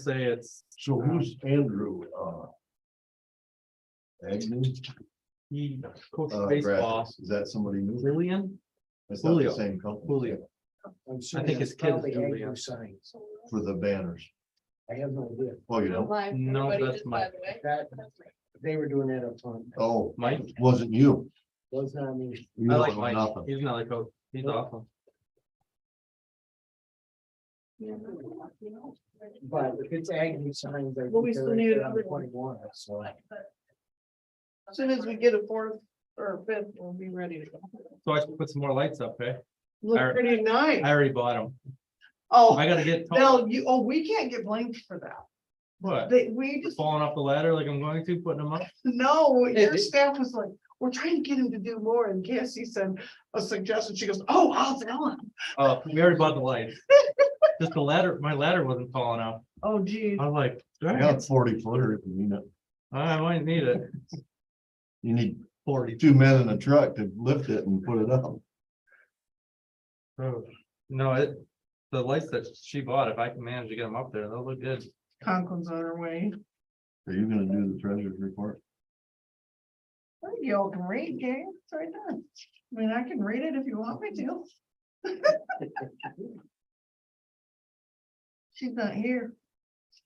say it's, So who's Andrew, Agnew? he coached Graphics. baseball. Is that somebody new? Julian? That's not the Julio. same company. Julio. I think his kid is Julia. Signs. For the banners. I have no idea. Oh, you know? No, that's my, That, they were doing that up front. Oh, Mike. wasn't you. Was not me. You I don't like know Mike. nothing. He's not like, oh, he's awesome. But if it's Agnew signs, I Well, we think still they're need on another 21, so. As soon as we get a fourth or a fifth, we'll be ready to go. So I should put some more lights up, eh? Look I- pretty nice. I already bought them. Oh, I gotta get, no, we can't get blamed for that. what? We just, Falling off the ladder like I'm going to, putting them up? no, your staff was like, we're trying to get him to do more, and Cassie sent a suggestion, she goes, oh, I'll tell him. Oh, we already bought the lights. Just the ladder, my ladder wasn't falling off. Oh, geez. I was like, I got 40 footer if you need it. I might need it. You need 40. 2 men in a truck to lift it and put it up. Oh, no, the lights that she bought, if I can manage to get them up there, they'll look good. Conklin's on her way. Are you gonna do the treasurer's report? Y'all can read, Jane, it's right there. I mean, I can read it if you want me to. She's not here,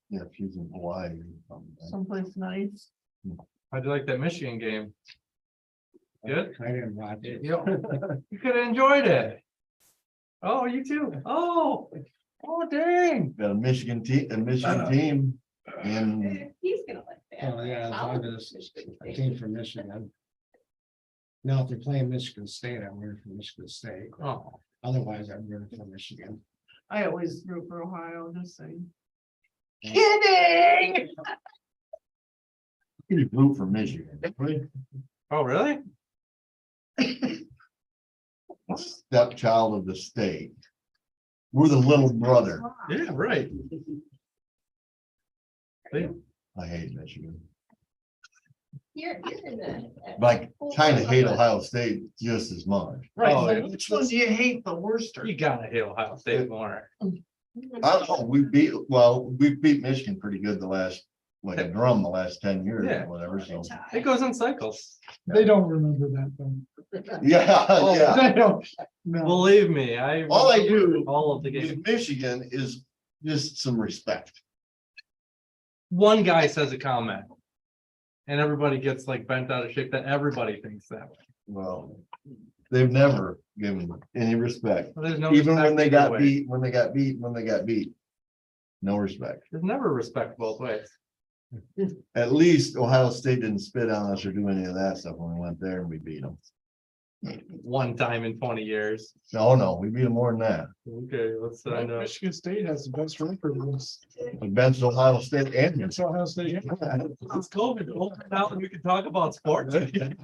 Yeah, she's in Hawaii or something. someplace nice. How'd you like that Michigan game? Good? I didn't watch it. You could have enjoyed it. Oh, you too? Oh, dang. Got a Michigan team, and He's gonna let that. Oh, yeah, as I'll long let as Michigan I take came from Michigan. Now, if they're playing Michigan State, I'm rooting for Michigan State. Oh, Otherwise, I'm rooting for Michigan. I always root for Ohio, just saying. Kidding. you root for Michigan. oh, really? Stepchild of the state. We're the little brother. Yeah, right. I hate Michigan. You're in the. Like, kind of hate Ohio State just as much. Right, Oh, so yeah. which ones do you hate the worst? You gotta hate Ohio State more. I don't know, we beat Michigan pretty good the last, like a drum the last 10 years Yeah. or whatever, so. It goes in cycles. They don't remember that though. Yeah, yeah. They don't. No. Believe me, All I do all of the in games. Michigan is just some respect. One guy says a comment. And everybody gets like bent out of shape that everybody thinks that way. Well, they've never given any respect, Well, there's no even when respect they either got way. beat, when they got beat. No respect. There's never respect both ways. At least Ohio State didn't spit on us or do any of that stuff when we went there and we beat them. One time in 20 years. No, we beat them more than that. Okay, let's sign up. Michigan State has the best record. We benched Ohio State and It's Ohio State. It's COVID. Open it out and we can talk about sports again.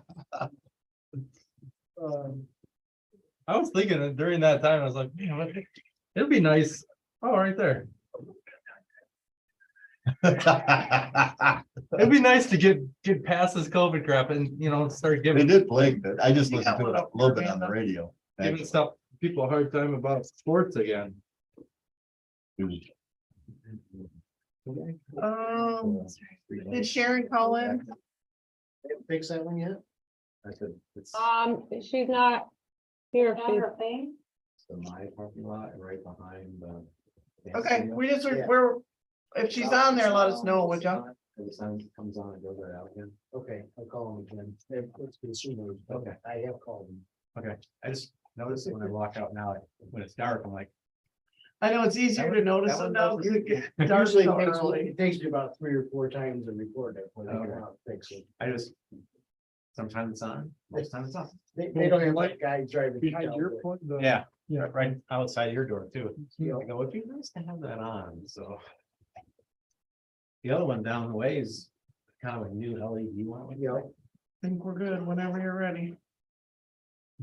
I was thinking that during that time, I was like, man, it'd be nice. Oh, right there. It'd be nice to get past this COVID crap and, start They giving did play good. I just listened to it a little bit on the radio. giving stuff people a hard time about sports again. Did Sharon call in? Fix that one yet? I said, it's She's not here. She's the my parking lot right behind the. Okay, we just, Yeah. we're, if she's on there, let us know, would you? The sun comes on and goes right out again. Okay, I'll call them again. It's consumers. Okay. I have called them. Okay, I just noticed it when I walk out now, when it's dark, I'm like, I know it's easier to notice them now. 'cause it gets dark Usually so it takes, early. it takes me about 3 or 4 times to record it. When I Okay. go out and fix it. I just, sometimes it's on, most times it's off. They don't have like guys driving. Yeah, right outside your door too. Yeah. I go, it'd be nice to have that on, so. The other one down the way is kind of a new LED one. Yeah. Think we're good whenever you're ready.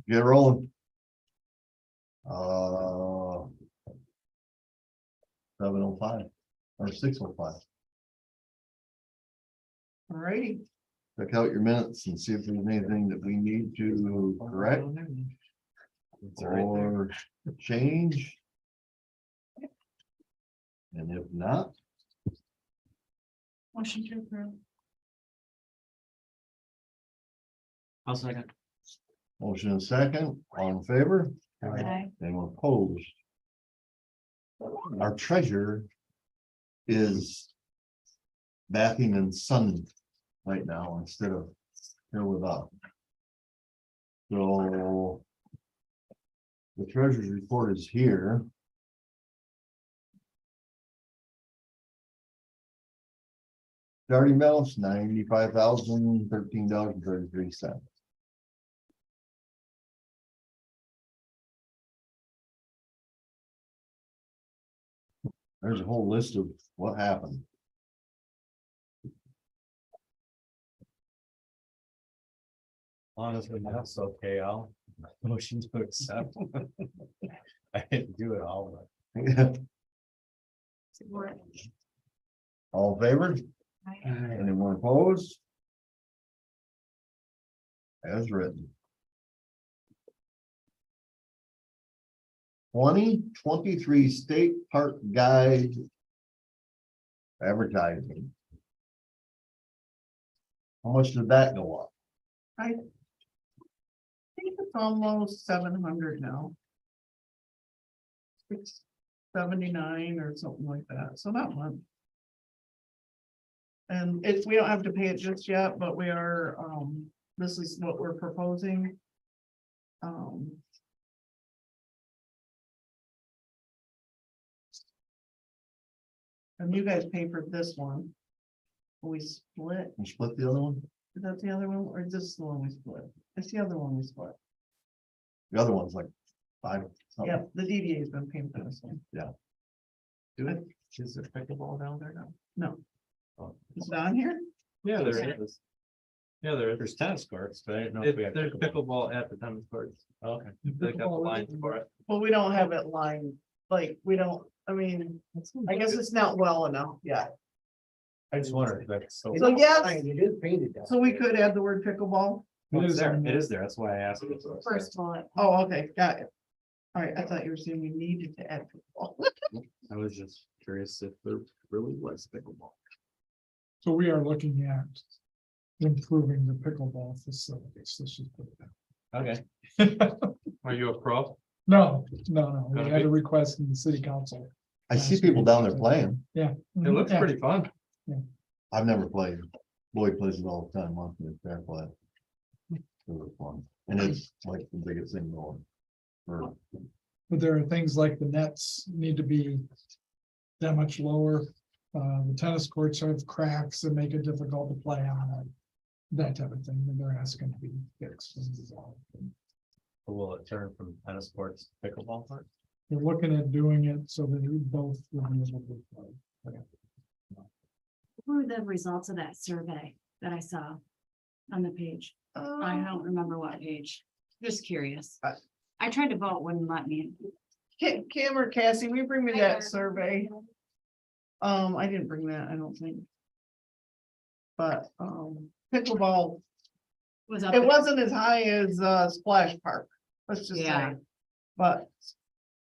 Get rolling. 7:05 or 6:05. Alrighty. Check out your minutes and see if there's anything that we need to correct It's right there. or change. And if not, Motion to approve. I'll second. Motion and second, all in favor? Okay. Anyone opposed? Our treasurer is bathing in sun right now instead of here with us. So the treasurer's report is here. Starting balance $95,013.33. There's a whole list of what happened. Honestly, that's okay, I'll motion to accept. I didn't do it all, Support. All in favor? Anyone opposed? As written. 2023 State Park Guide. Advertising. How much did that go up? I think it's almost 700 now. 679 or something like that, so not much. And it's, we don't have to pay it just yet, but we are, this is what we're proposing. And you guys pay for this one. We split, You split the other one? is that the other one, or is this the one we split? It's the other one we split. The other one's like five. something. Yeah, the DDA has been paying for this one. Do it. Is there pickleball down there now? No. Oh. Is it on here? Yeah, there Yeah. is. Yeah, there is. There's tennis courts, but I didn't know if we had. There's pickleball at the tennis courts. Okay. They got the lines for it. Well, we don't have it lined, like, we don't, I mean, I guess it's not well enough yet. I just wondered if that's so. So yes, It is painted down. so we could add the word pickleball. Well, it's there, it is there, that's why I asked. First bullet. Oh, okay, got it. All right, I thought you were saying we needed to add pickleball. I was just curious if there really was pickleball. So we are looking at improving the pickleball facilities. Let's just put it Okay. Are you a pro? No, we Gotta had be. a request from the city council. I see people down there playing. Yeah. It looks Yeah. pretty fun. I've never played. Lloyd plays it all the time, on the fair play. It was fun, and it's like the biggest thing going. For But there are things like the nets need to be that much lower. The tennis courts have cracks that make it difficult to play on. That type of thing, and they're asking to be fixed and resolved. Will it turn from tennis courts to pickleball courts? They're looking at doing it so that we both will be able to play. What were the results of that survey that I saw on the page? I don't remember what page. Just curious. I tried to vote, wouldn't let me. Kim or Cassie, will you bring me that survey? I didn't bring that, I don't think. But, pickleball, Was up. it wasn't as high as, Splash Park, let's just Yeah. say. But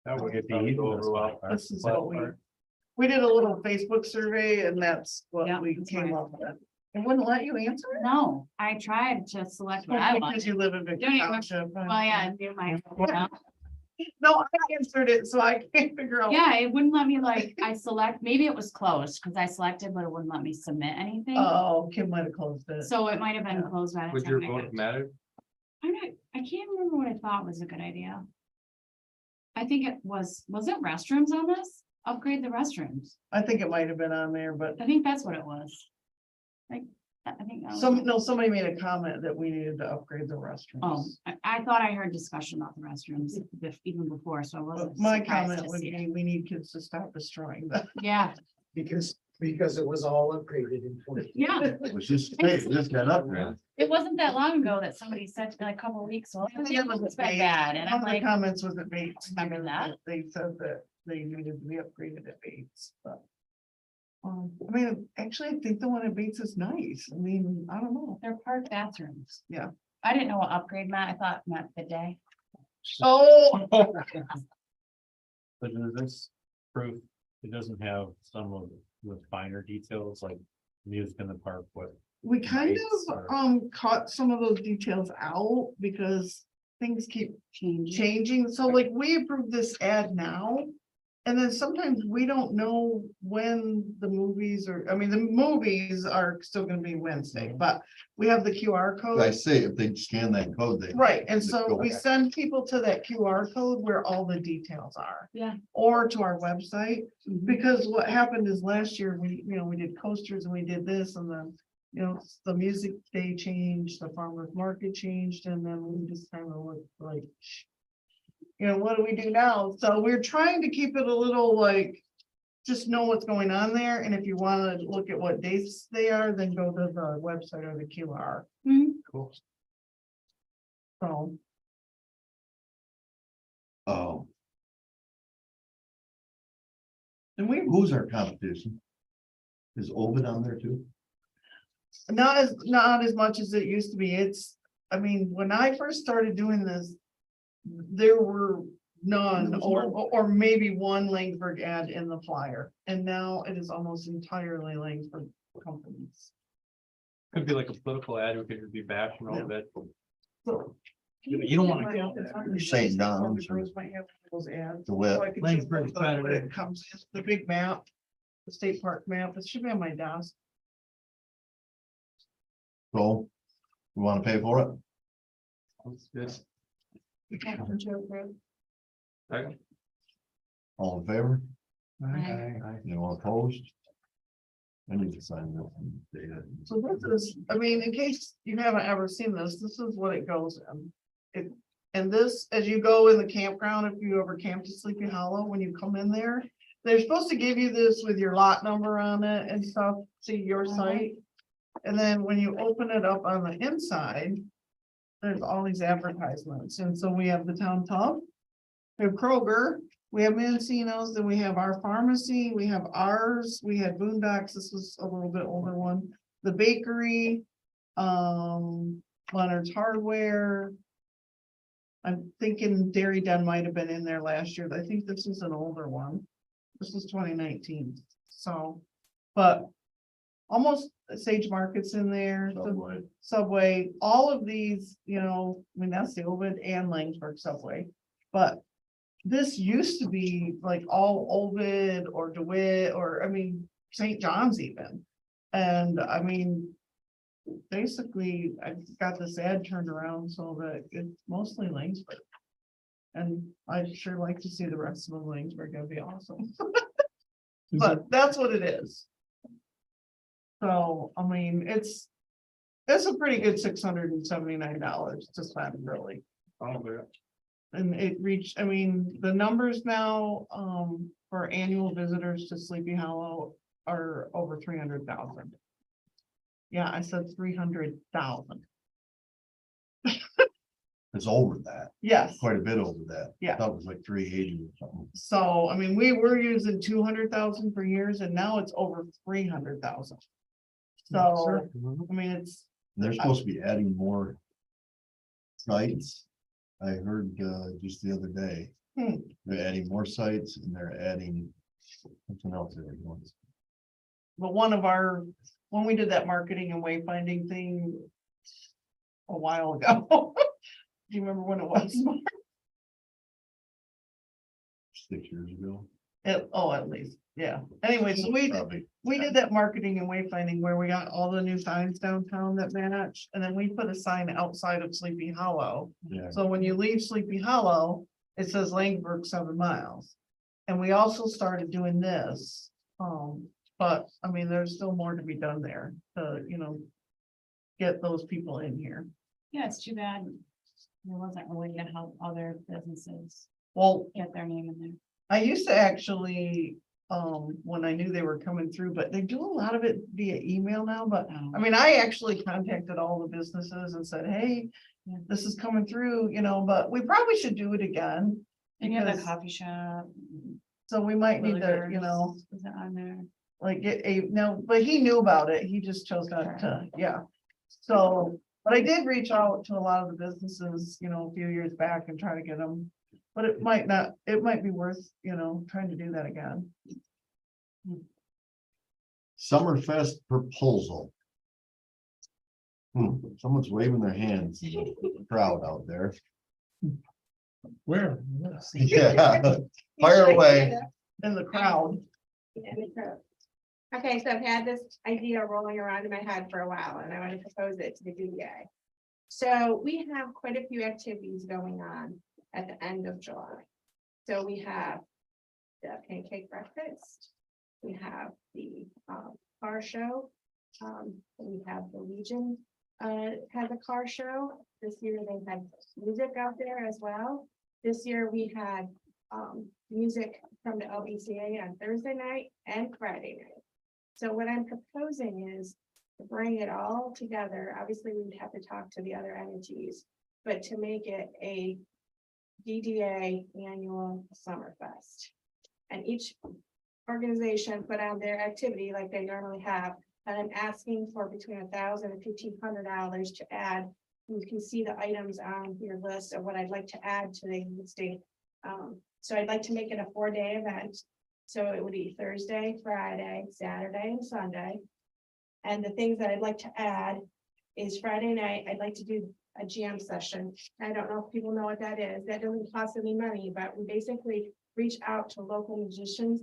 That would Get get the the even over well. this is what we did a little Facebook survey and that's what Yeah, we that's came right. up with. It wouldn't let you answer it? No, I tried to select what I Because wanted. you live in Don't Victor you- Township. Well, yeah, I knew my. No, I answered it, so I can't figure out. Yeah, it wouldn't let me like, I select, maybe it was closed because I selected, but it wouldn't let me submit anything. Oh, Kim might have closed it. So it might have been Yeah. closed by the Would time your I vote got. matter? I can't remember what I thought was a good idea. I think it was it restrooms on this? Upgrade the restrooms. I think it might have been on there, but I think that's what it was. Like, I think. that was- somebody made a comment that we needed to upgrade the Oh, restrooms. I thought I heard discussion about the restrooms even before, so I But wasn't. my surprised comment to would see it. be, we need kids to stop destroying them. Yeah, Because it was all upgraded in 20. yeah. it was just, hey, it just got upgraded. It wasn't that long ago that somebody said like a couple of weeks, so I think it was it's been Bates. bad, and One I'm of the like, comments was at Bates. Remember that? They said that they needed to be upgraded at Bates, but. I mean, actually, I think the one at Bates is nice. I mean, I don't know. they're park bathrooms. Yeah. I didn't know what upgrade meant. I thought it meant bidet. Oh, But is this proof, it doesn't have some of the finer details like music in the park, what, We kind Lights of, or- caught some of those details out because things keep Change. changing. So like we approve this ad now. And then sometimes we don't know when the movies are, I mean, the movies are still gonna be Wednesday, but we have the QR I code. say, if they scan that code, they. Right, and they so go we back. send people to that QR code where all the details are. Yeah. Or to our website, Mhm. because what happened is last year, we did coasters and we did this and then. The music day changed, the farmer's market changed, and then we just kind of looked like. What do we do now? So we're trying to keep it a little like. Just know what's going on there, and if you wanna look at what dates they are, then go to the website or the QR, cool. so. Oh, And we, who's our competition? Is Ovid on there too? not as much as it used to be, I mean, when I first started doing this. There were none, or maybe one Langsberg ad in the flyer, and now it is almost entirely Langsberg companies. Could be like a political ad, we could be bashing all of it. So. You don't wanna- St. John's or- Might have those ads. The web. So I could Langsberg just look up what Saturday. it comes in, the big map, the state park map, it should be on my desk. So, we wanna pay for it? That's good. Second. All in favor? Aye. Anyone opposed? I need to sign this. one. Data. So this is, I mean, in case you haven't ever seen this, this is what it goes in. And this, as you go in the campground, if you ever camp to Sleepy Hollow, when you come in there, they're supposed to give you this with your lot number on it and stuff, see your site. And then when you open it up on the inside, there's all these advertisements, and so we have the town pub. We have Kroger, we have Mancino's, then we have our pharmacy, we have ours, we had Boondocks, this was a little bit older one. The bakery, Leonard's Hardware. I'm thinking Dairy Den might have been in there last year, but I think this is an older one. This is 2019, so, but almost Sage Market's in there. the Subway. Subway, all of these, I mean, that's the Ovid and Langsberg Subway, but. This used to be like all Ovid or DeWitt, or I mean, St. John's even. And I mean. Basically, I got this ad turned around so that it's mostly Langsberg. And I'd sure like to see the rest of the Langsberg, that'd be awesome, Is it- but that's what it is. So, I mean, it's a pretty good $679 to spend, really. And it reached, I mean, the numbers now, for annual visitors to Sleepy Hollow are over 300,000. Yeah, I said 300,000. It's over that, Yes, quite a bit over that. Yeah. That was like 380 or something. so, I mean, we were using 200,000 for years and now it's over 300,000. So, I mean, it's, They're supposed to be adding more sites. I heard just the other day. Hmm. They're adding more sites and they're adding something else. but when we did that marketing and wayfinding thing a while ago. Do you remember when it was? 6 years ago. At least, yeah. Anyway, so Probably. we did that marketing and wayfinding where we got all the new signs downtown that match, and then we put a sign outside of Sleepy Hollow. Yeah. So when you leave Sleepy Hollow, it says Langford 7 miles. And we also started doing this, but I mean, there's still more to be done there to, get those people in here. Yeah, it's too bad. There wasn't really to help other businesses Well, get their name in there. I used to actually, when I knew they were coming through, but they do a lot of it via email now, but I mean, I actually contacted all the businesses and said, hey, Yeah. this is coming through, but we probably should do it again. And you have the Because- coffee shop. So we might need to, Willigers, is it on there? like get no, but he knew about it. He just chose not to, yeah. So, but I did reach out to a lot of the businesses, a few years back and try to get them. But it might be worth, trying to do that again. Summerfest proposal. Someone's waving their hands in the crowd out there. Where? Yeah, fire away. In the crowd. Okay, so I've had this idea rolling around in my head for a while and I want to propose it to the DDA. So we have quite a few activities going on at the end of July. So we have the pancake breakfast. We have the car show. We have the Legion has a car show. This year they had music out there as well. This year we had music from the LBCA on Thursday night and Friday night. So what I'm proposing is to bring it all together. Obviously, we would have to talk to the other entities, but to make it a DDA annual Summerfest. And each organization put on their activity like they normally have. And I'm asking for between $1,000 and $1,500 to add. You can see the items on your list of what I'd like to add to the existing. So I'd like to make it a 4-day event. So it would be Thursday, Friday, Saturday, and Sunday. And the things that I'd like to add is Friday night, I'd like to do a jam session. I don't know if people know what that is. That doesn't cost any money, but we basically reach out to local musicians.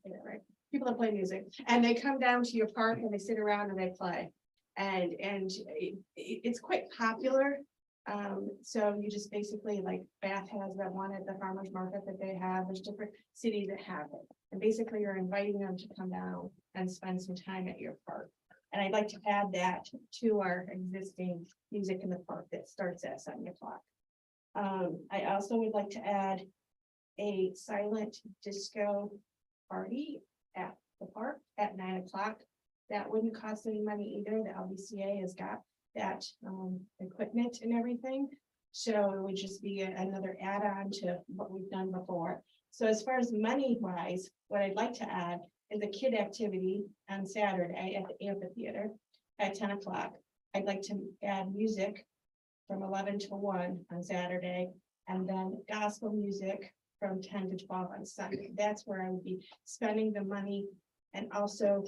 Right? People that play music, and they come down to your park and they sit around and they play. And it's quite popular. So you just basically, like Bath has that one at the farmer's market that they have. There's different cities that have it. And basically you're inviting them to come down and spend some time at your park. And I'd like to add that to our existing music in the park that starts at 7 o'clock. I also would like to add a silent disco party at the park at 9 o'clock. That wouldn't cost any money either. The LBCA has got that equipment and everything. So it would just be another add-on to what we've done before. So as far as money wise, what I'd like to add is a kid activity on Saturday at the amphitheater at 10 o'clock. I'd like to add music from 11 to 1 on Saturday, and then gospel music from 10 to 12 on Sunday. That's where I would be spending the money, and also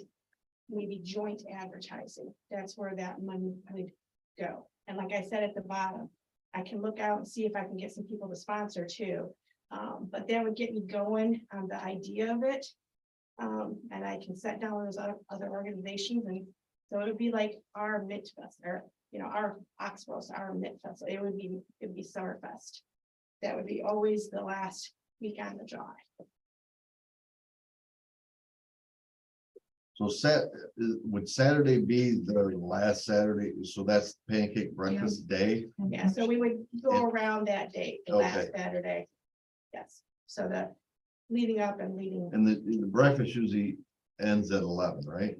maybe joint advertising. That's where that money would go. And like I said at the bottom, I can look out and see if I can get some people to sponsor too. But that would get me going on the idea of it. And I can set down those other organizations, and so it would be like our Midfest, or our Oxbow, our Midfest. It would be Summerfest. That would be always the last weekend of July. So would Saturday be the last Saturday? So that's pancake breakfast day? Yeah, so we would go around that date, the last Okay. Saturday. Yes, so the leading up and leading. And the breakfast usually ends at 11, right?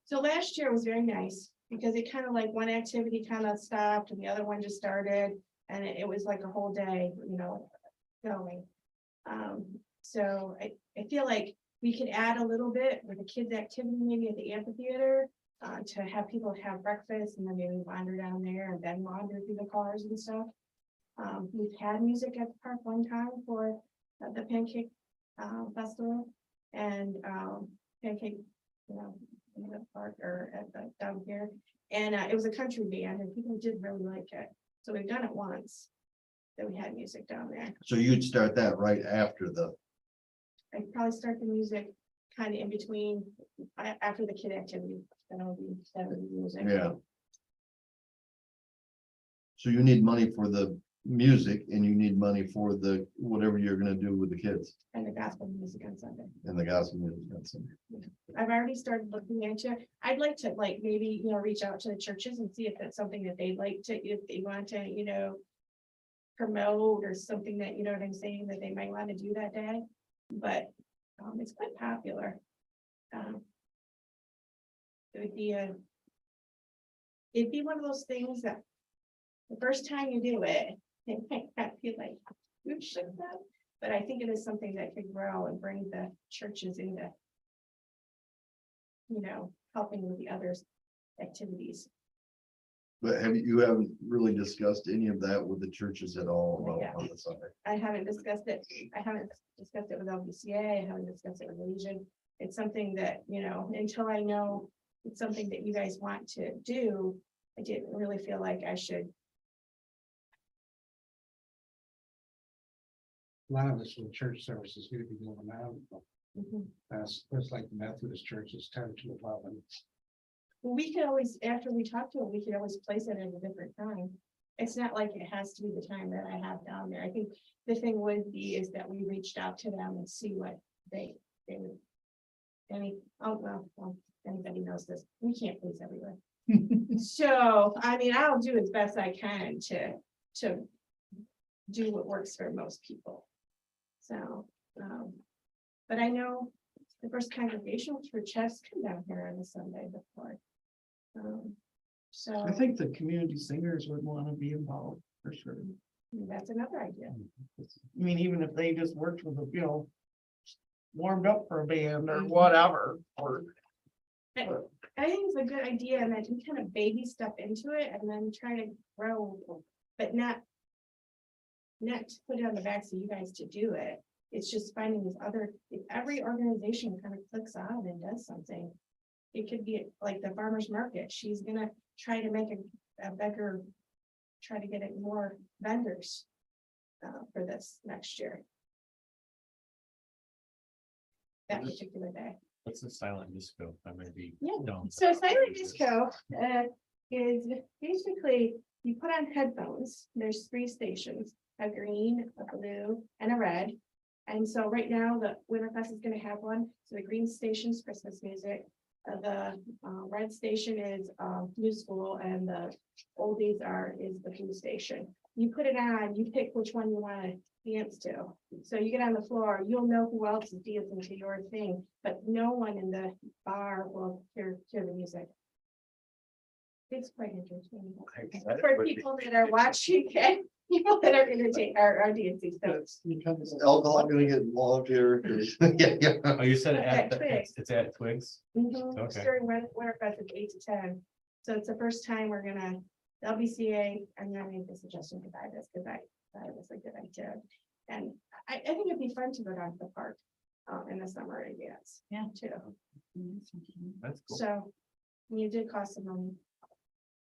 So last year was very nice because it kind of like one activity kind of stopped and the other one just started, and it was like a whole day, going. So I feel like we could add a little bit with a kids activity maybe at the amphitheater to have people have breakfast and then maybe wander down there and then wander through the cars and stuff. We've had music at the park one time for the pancake festival, and pancake, in the park or at the down here. And it was a country band and people did really like it. So we've done it once that we had music down there. So you'd start that right after the, I'd probably start the music kind of in between, after the kid activity. That would be music. yeah. So you need money for the music and you need money for the, whatever you're gonna do with the kids And the gospel music on Sunday. and the gospel music. That's it. I've already started looking into it. I'd like to maybe, reach out to the churches and see if that's something that they'd like to, if they want to, promote or something that, what I'm saying, that they might want to do that day. But it's quite popular. It'd be one of those things that the first time you do it, it might not feel like you should have, but I think it is something that could grow and bring the churches into, helping with the other activities. But you haven't really discussed any of that with the churches at all Yeah. on the Sunday? I haven't discussed it. I haven't discussed it with LBCA. I haven't discussed it with Legion. it's something that, you know, until I know it's something that you guys want to do, I didn't really feel like I should. A lot of this with church services need to be doing now. That's like the Methodist church is 10 to 11. Well, we could always, after we talk to them, we could always place it at a different time. It's not like it has to be the time that I have down there. I think the thing would be is that we reached out to them and see what they would. Well, anybody knows this, we can't please everywhere. So, I mean, I'll do as best I can to do what works for most people. So, but I know the first congregation for chess come down here on a Sunday before. So I think the community singers would want to be involved for sure. that's another idea. I mean, even if they just worked with, you know, warmed up for a band or whatever, or. I think it's a good idea and then we kind of baby step into it and then try to grow, but not to put it on the back of you guys to do it. It's just finding these other, if every organization kind of clicks on and does something. It could be like the farmer's market. She's gonna try to make a bigger, try to get it more vendors for this next year. That particular day. What's the silent disco? I may be. Yeah. dumb. So silent disco is basically you put on headphones. There's 3 stations, a green, a blue, and a red. And so right now the Winterfest is going to have one. So the green station's Christmas music. The red station is new school, and the oldies is the blue station. You put it on, you pick which one you want to dance to. So you get on the floor, you'll know who else is dancing to your thing, but no one in the bar will hear the music. It's quite interesting for people that are watching and people that are entertaining our dancing. So Is alcohol gonna get involved here? Yeah, yeah. Oh, you said At at, Twigs. it's at Twigs? Okay. during Winterfest, it's 8 to 10. So it's the first time we're gonna, the LBCA, I'm gonna make the suggestion to buy this because I thought it was a good idea. And I think it'd be fun to go down to the park in the summer and dance. Yeah. Too. That's cool. So you did cost some money.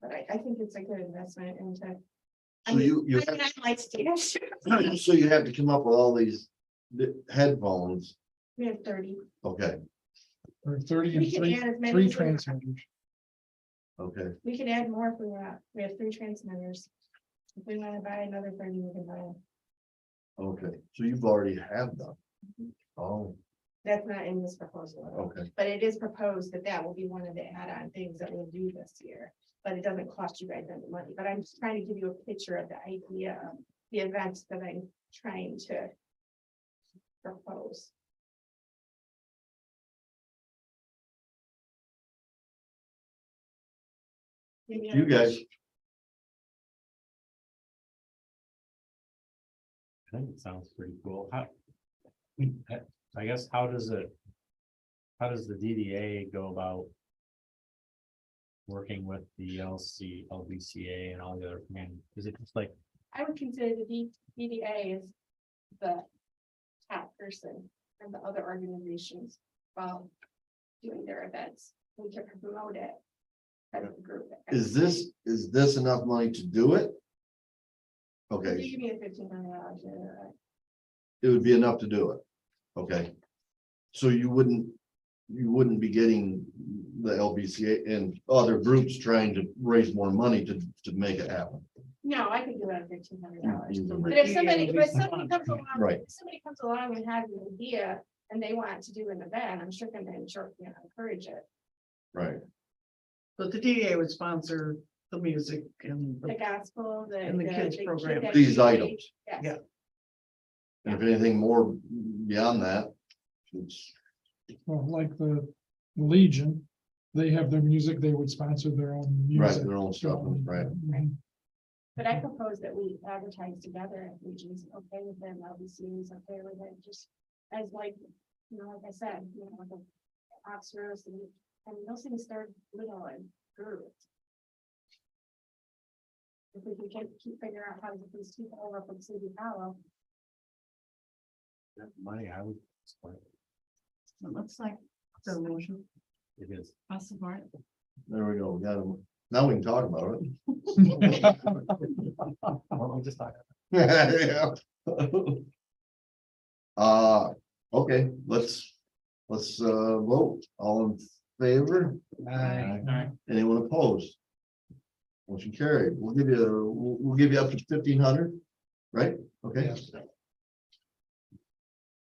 But I think it's a good investment into. I So mean, you I like to dance. so you have to come up with all these headphones, We have 30. okay, Or 30 We and can three, add as many. 3 as we want. transmitters. okay. We can add more if we want. We have 3 transmitters. If we want to buy another 30, we can buy them. Okay, so you've already have them. Oh, That's not in this proposal. at all. okay, But it is proposed that that will be one of the add-on things that we'll do this year. But it doesn't cost you guys any money. But I'm just trying to give you a picture of the idea of the events that I'm trying to propose. you guys, I think it sounds pretty cool. I guess, how does the DDA go about working with the LBCA and all the other, I mean, is it just like, I would consider the DDA as the top person and the other organizations while doing their events. We can promote it as a group. is this enough money to do it? If Okay, you give me a $1,500, it would be enough to do it, okay. So you wouldn't be getting the LBCA and other groups trying to raise more money to make it happen. no, I could do it at $1,500. You can But raise- if somebody comes along, Right. if somebody comes along and has an idea and they want to do an event, I'm sure gonna encourage it. Right, But the DDA would sponsor the music and The gospel, And the kids program. kid These activity, items. yes. Yeah. and if anything more beyond that, it's, Well, like the Legion, they have their music, they would sponsor their own right, music. their own stuff, right. Mhm. But I propose that we advertise together, if Regions okay with them, LBC is okay with it, just as like, like I said, the Oxford and those things start little and grew. If we can keep figuring out how to get these people over from City Hollow, money, I would. support it. it looks like The motion. It is. I'll support. There we go, we got him. Now we can talk about Well, I'm just talking. it. Okay, let's vote. All in favor? Anyone opposed? Motion carried. We'll give you up to 1,500, right? Okay.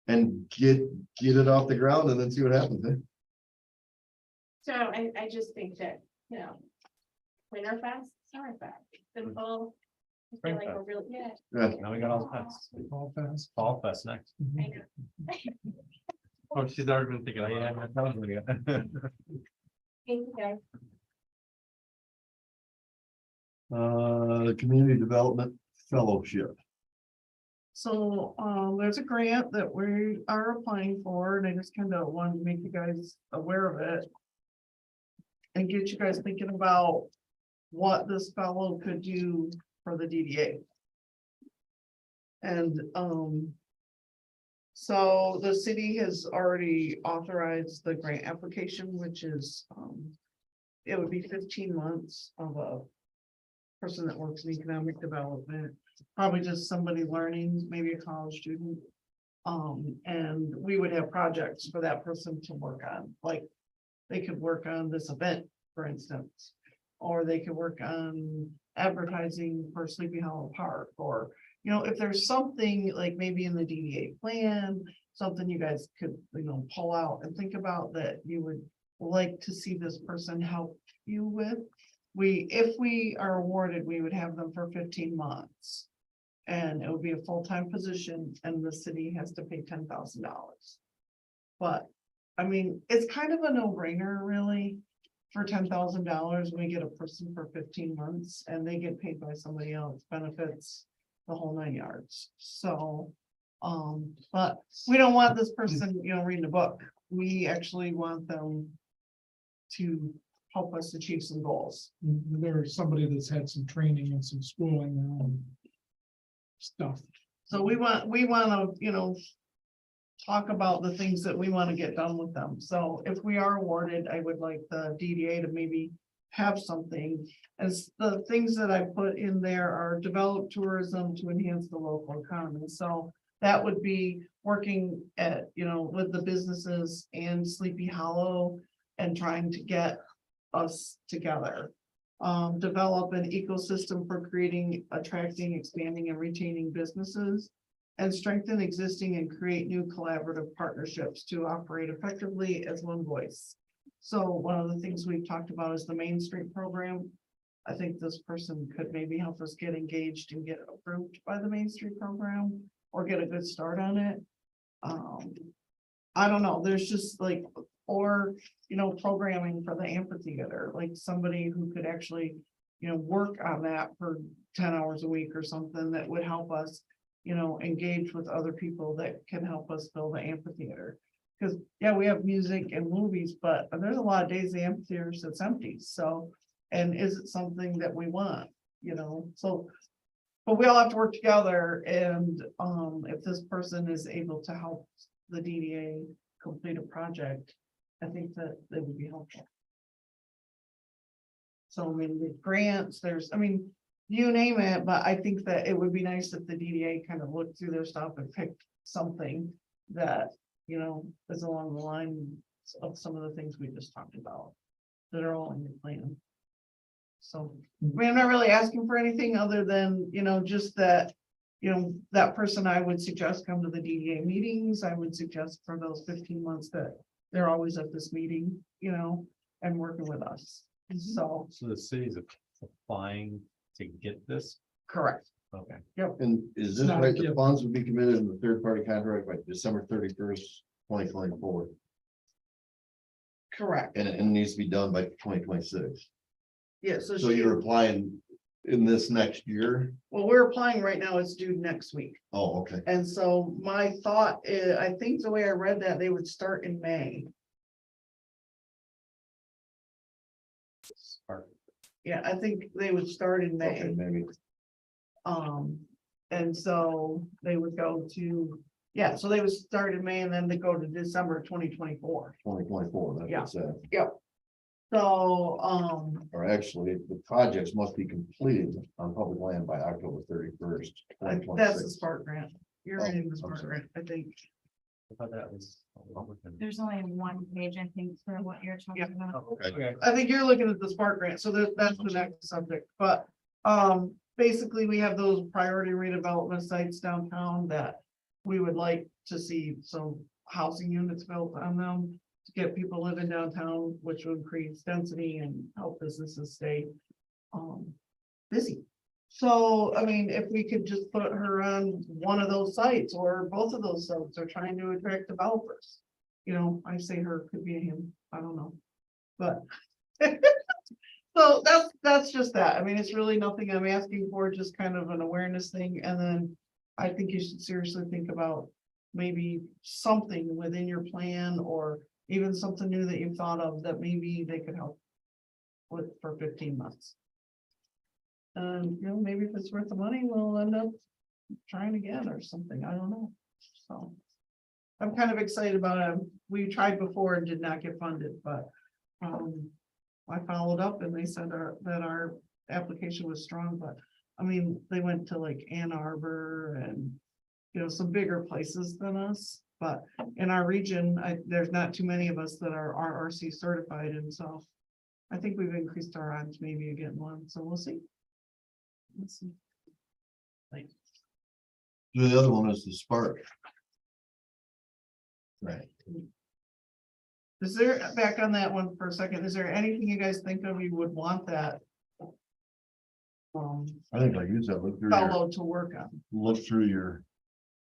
And get it off the ground and then see what happens, eh? So I just think that, you know, Winterfest, Summerfest, simple. I feel like we're really, yeah. Yeah. Now we got all the fest. All fast. Fall fest next. I know. Oh, she's already been thinking, Oh, oh, yeah, yeah. that sounds really good. Thank you, guys. The Community Development Fellowship. So, there's a grant that we are applying for, and I just kind of wanted to make you guys aware of it. And get you guys thinking about what this fellow could do for the DDA. And, so the city has already authorized the grant application, which is, it would be 15 months of a person that works in economic development, probably just somebody learning, maybe a college student. And we would have projects for that person to work on, like they could work on this event, for instance, or they could work on advertising for Sleepy Hollow Park, or, you know, if there's something like maybe in the DDA plan, something you guys could, you know, pull out and think about that you would like to see this person help you with. If we are awarded, we would have them for 15 months. And it would be a full-time position and the city has to pay $10,000. But, I mean, it's kind of a no-brainer, really. For $10,000, we get a person for 15 months and they get paid by somebody else, benefits, the whole 9 yards. So, but we don't want this person, you know, reading a book. We actually want them to help us achieve some goals. There's somebody that's had some training and some schooling and stuff. So we want to, you know, talk about the things that we want to get done with them. So if we are awarded, I would like the DDA to maybe have something. As the things that I put in there are develop tourism to enhance the local economy. So that would be working at, you know, with the businesses and Sleepy Hollow and trying to get us together. Develop an ecosystem for creating, attracting, expanding, and retaining businesses. And strengthen existing and create new collaborative partnerships to operate effectively as one voice. So one of the things we've talked about is the Main Street program. I think this person could maybe help us get engaged and get approved by the Main Street program or get a good start on it. I don't know, there's just like, or, you know, programming for the amphitheater, like somebody who could actually, you know, work on that for 10 hours a week or something that would help us, you know, engage with other people that can help us build the amphitheater. Because, yeah, we have music and movies, but there's a lot of days the amphitheater sits empty, so, and is it something that we want, you know, so. But we all have to work together, and, if this person is able to help the DDA complete a project, I think that they would be helpful. So, I mean, the grants, I mean, you name it, but I think that it would be nice if the DDA kind of looked through their stuff and picked something that, you know, is along the line of some of the things we just talked about that are all in your plan. So, I mean, I'm not really asking for anything other than, you know, just that, you know, that person I would suggest come to the DDA meetings. I would suggest for those 15 months that they're always at this meeting, you know, and working with us. So, So the city's applying to get this? correct. Okay. And is this It's not a right, the given. funds would be committed in the third-party contract by December 31st, 2024, Correct. and it needs to be done by 2026. Yeah, So you're applying in this next year? well, we're applying right now. It's due next week. Oh, okay. And so my thought is, I think the way I read that, they would start in May. Yeah, I think they would start in Okay, May. maybe. And so they would go to Yeah, so they would start in May and then they go to December 2024. 2024, that's what it said. So, Or actually, the projects must be completed on public land by October 31st, that's the 2026. Spark grant. You're Oh, reading the I'm Spark sorry. grant, I think. I thought that was. There's only one page, I think, for what you're talking about. Okay. I think you're looking at the Spark grant, so that's the next subject, but, basically, we have those priority redevelopment sites downtown that we would like to see some housing units built on them to get people living downtown, which would increase density and help businesses stay, busy. So, I mean, if we could just put her on one of those sites or both of those sites are trying to attract developers. You know, I say her, could be a him, I don't know, but. So that's just that. I mean, it's really nothing I'm asking for, just kind of an awareness thing. And then I think you should seriously think about maybe something within your plan or even something new that you thought of that maybe they could help with for 15 months. You know, maybe if it's worth the money, we'll end up trying again or something. I don't know. So I'm kind of excited about it. We tried before and did not get funded, but I followed up and they said that our application was strong, but I mean, they went to like Ann Arbor and, you know, some bigger places than us, but in our region, there's not too many of us that are RRC certified. And so I think we've increased our odds maybe again one, so we'll see. We'll see. The other one is the Spark. Right. Is there, back on that one for a second, is there anything you guys think of you would want that I think like you said, fellow to work on? look through your,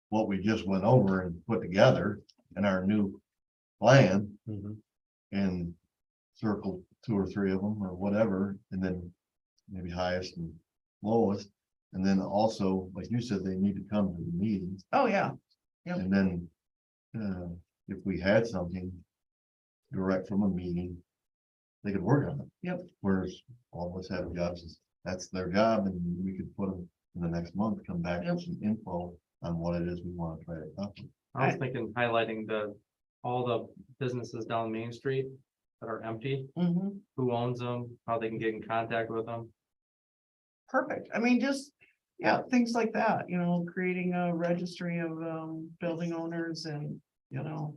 what we just went over and put together in our new plan and circle 2 or 3 of them or whatever, and then maybe highest and lowest. And then also, like you said, they need to come to the meetings. Oh, yeah. Yep. And then if we had something direct from a meeting, they could work on it. Yep. Whereas all of us have jobs, that's their job, and we could put them in the next month, come back Yep. with some info on what it is we want to try to accomplish. I was thinking highlighting all the businesses down Main Street that are empty, Mhm. who owns them, how they can get in contact with them. Perfect. I mean, just, yeah, things like that, you know, creating a registry of building owners and, you know.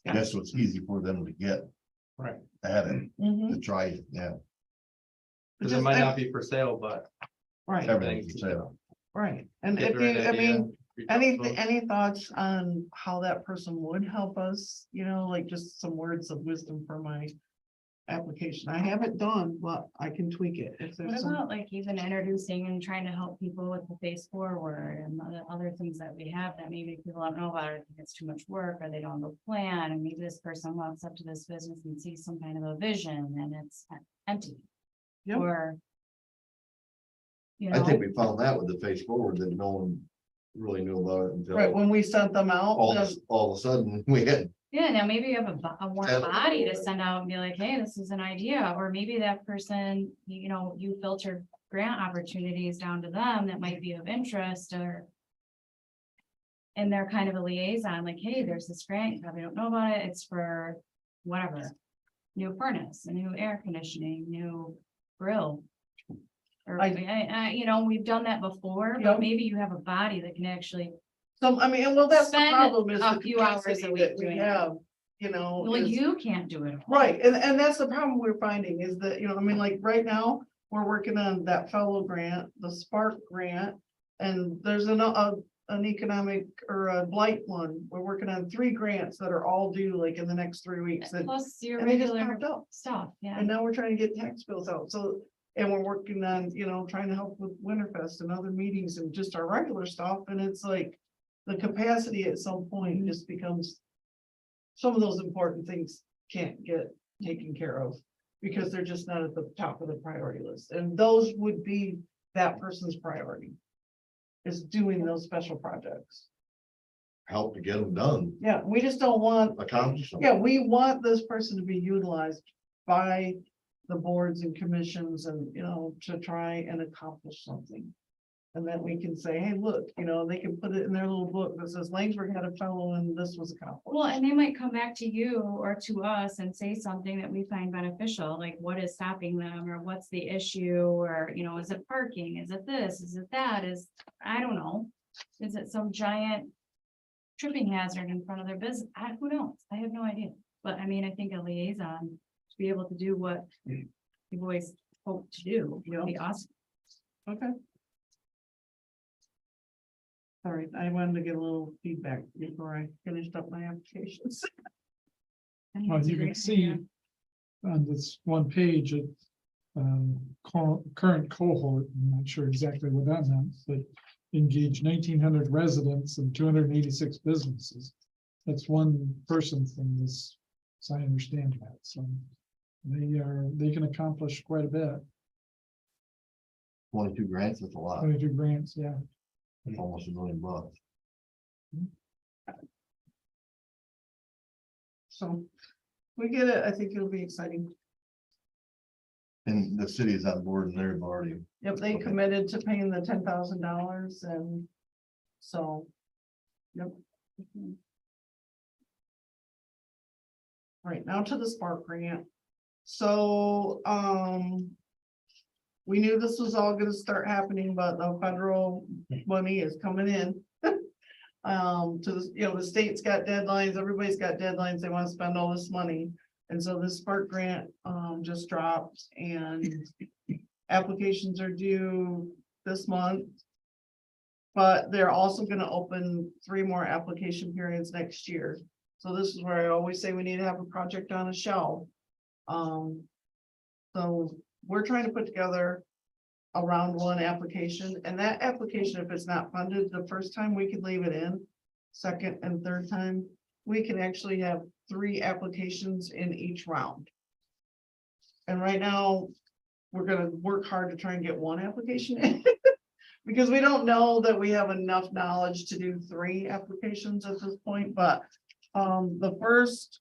Yeah. That's what's easy for them to get Right. at it, Mhm. to try it, yeah, Because it Just- might not be for sale, but. Right, everything's for sale. right. And get if the you, right I idea, mean, reach out to them. any thoughts on how that person would help us, you know, like just some words of wisdom for my application. I have it done, but I can tweak it if What there's some. about like even introducing and trying to help people with the face forward and the other things that we have that maybe people don't know about, or think it's too much work, or they don't have a plan, and maybe this person walks up to this business and sees some kind of a vision and it's empty. Yep. Or. You I think know, we found that with the face forward, that no one really knew about it Right, until when we sent them out, all of a sudden we had. yeah, now maybe you have a warm Yeah. body to send out and be like, hey, this is an idea, or maybe that person, you know, you filtered grant opportunities down to them that might be of interest, or. And they're kind of a liaison, like, hey, there's this grant, you probably don't know about it, it's for whatever. New furnace, a new air conditioning, new grill. Or, you know, we've done that before, Yeah. but maybe you have a body that can actually, some, I mean, well, that's the Spend problem is a the few hours a capacity week that we doing it. have, you know. well, is- you can't do it all. Right, and that's the problem we're finding is that, you know, I mean, like, right now, we're working on that fellow grant, the Spark grant. And there's an economic or a blight one, we're working on 3 grants that are all due like in the next 3 weeks. Plus your And they just regular popped up, stuff, yeah. and now we're trying to get tax bills out, so. And we're working on, you know, trying to help with Winterfest and other meetings and just our regular stuff, and it's like. The capacity at some point just becomes. Some of those important things can't get taken care of. Because they're just not at the top of the priority list, and those would be that person's priority. Is doing those special projects. Help to get them done, Yeah, we just don't want, accomplish them. yeah, we want this person to be utilized by the boards and commissions and, you know, to try and accomplish something. And then we can say, hey, look, they can put it in their little book that says Langsburg had a fellow and this was accomplished. Well, and they might come back to you or to us and say something that we find beneficial, like what is stopping them or what's the issue? Or, is it parking? Is it this? Is it that? I don't know. Is it some giant tripping hazard in front of their business? Who knows? I have no idea. But I mean, I think a liaison to be able to do what you've always hoped to do would be awesome. Okay. All right, I wanted to get a little feedback before I finished up my applications. I think Well, it's a you can great see idea. on this one page, current cohort, I'm not sure exactly what that meant, but engaged 1,900 residents and 286 businesses. That's one person from this, as I understand that, so they can accomplish quite a bit. 22 grants, that's a lot, 22 grants, yeah. almost $1 million. So we get it. I think it'll be exciting. And the city is on board and they've already, Yep, they Okay. committed to paying the $10,000 and so, yep. Right, now to the Spark grant. So, we knew this was all gonna start happening, but the federal money is coming in. To the, the state's got deadlines, everybody's got deadlines, they wanna spend all this money. And so this Spark grant, just dropped and applications are due this month. But they're also gonna open 3 more application periods next year. So this is where I always say we need to have a project on a shelf. So we're trying to put together a round 1 application, and that application, if it's not funded, the first time we can leave it in. Second and third time, we can actually have 3 applications in each round. And right now, we're gonna work hard to try and get 1 application in. Because we don't know that we have enough knowledge to do 3 applications at this point, but the first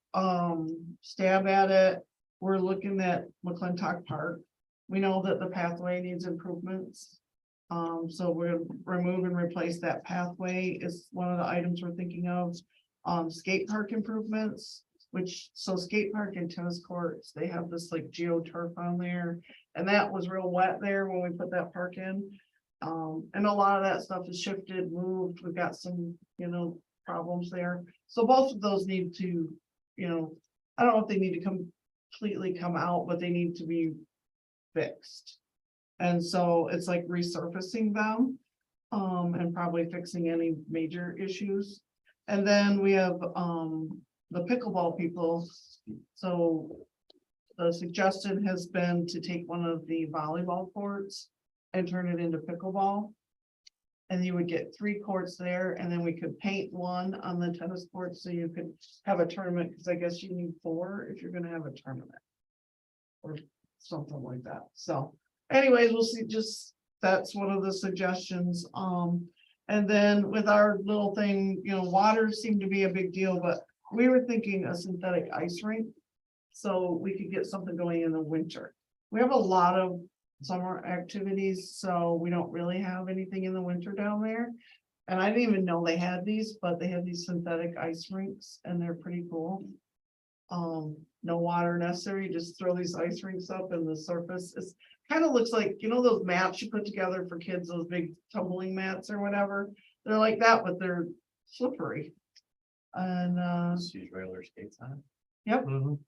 stab at it, we're looking at McClintock Park. We know that the pathway needs improvements. So we're remove and replace that pathway is one of the items we're thinking of. Skate park improvements, so skate park and tennis courts, they have this like geoturf on there. And that was real wet there when we put that park in. And a lot of that stuff is shifted, moved. We've got some, problems there. So both of those need to, I don't know if they need to completely come out, but they need to be fixed. And so it's like resurfacing them, and probably fixing any major issues. And then we have, the pickleball people. So the suggestion has been to take one of the volleyball courts and turn it into pickleball. And you would get 3 courts there, and then we could paint 1 on the tennis court, so you could have a tournament, because I guess you need 4 if you're gonna have a tournament. Or something like that, so anyways, we'll see, that's one of the suggestions, and then with our little thing, water seemed to be a big deal, but we were thinking a synthetic ice rink. So we could get something going in the winter. We have a lot of summer activities, so we don't really have anything in the winter down there. And I didn't even know they had these, but they have these synthetic ice rinks and they're pretty cool. No water necessary, just throw these ice rinks up and the surface is kind of looks like, those mats you put together for kids, those big tumbling mats or whatever. They're like that, but they're slippery. And Just use regular skates on it. yep, Mhm.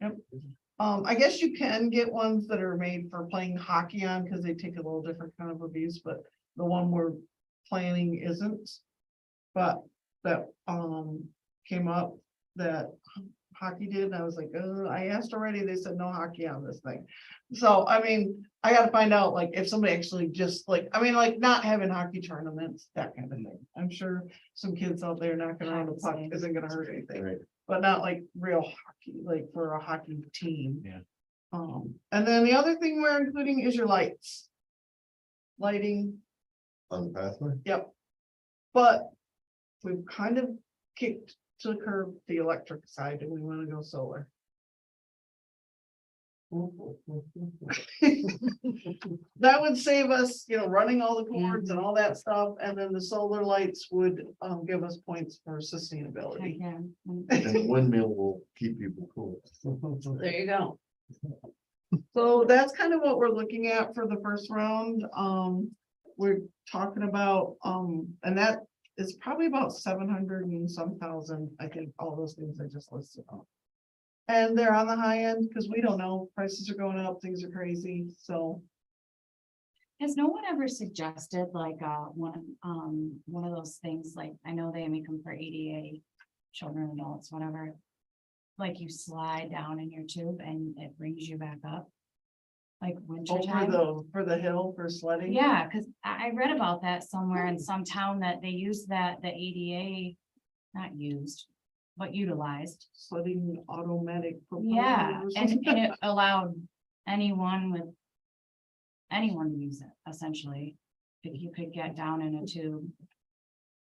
I guess you can get ones that are made for playing hockey on, because they take a little different kind of abuse, but the one we're planning isn't. But that came up that hockey did, and I was like, I asked already, they said no hockey on this thing. So, I mean, I gotta find out, like, if somebody actually just like, not having hockey tournaments, that kind of thing. I'm sure some kids out there knocking around a puck isn't gonna hurt anything. Right. But not like real hockey, like for a hockey team. Yeah. And then the other thing we're including is your lights. Lighting, on the pathway. yep. But we've kind of kicked to the curb the electric side and we want to go solar. That would save us, running all the cords and all that stuff, and then the solar lights would, give us points for sustainability. Again, And the windmill will keep people cool. There you go. So that's kind of what we're looking at for the first round. We're talking about, and that is probably about 700 and some thousand, I think, all those things I just listed off. And they're on the high end, because we don't know, prices are going up, things are crazy, so. has no one ever suggested like, one of those things, like, I know they make them for ADA, children, adults, whatever. Like you slide down in your tube and it brings you back up. Like winter Oh, time. for the hill, for sledding? Yeah, cause I read about that somewhere in some town that they used that, the ADA, not used, but utilized. Sledding automatic. propellers Yeah, or and something. it allowed anyone to use it, essentially. If you could get down in a tube,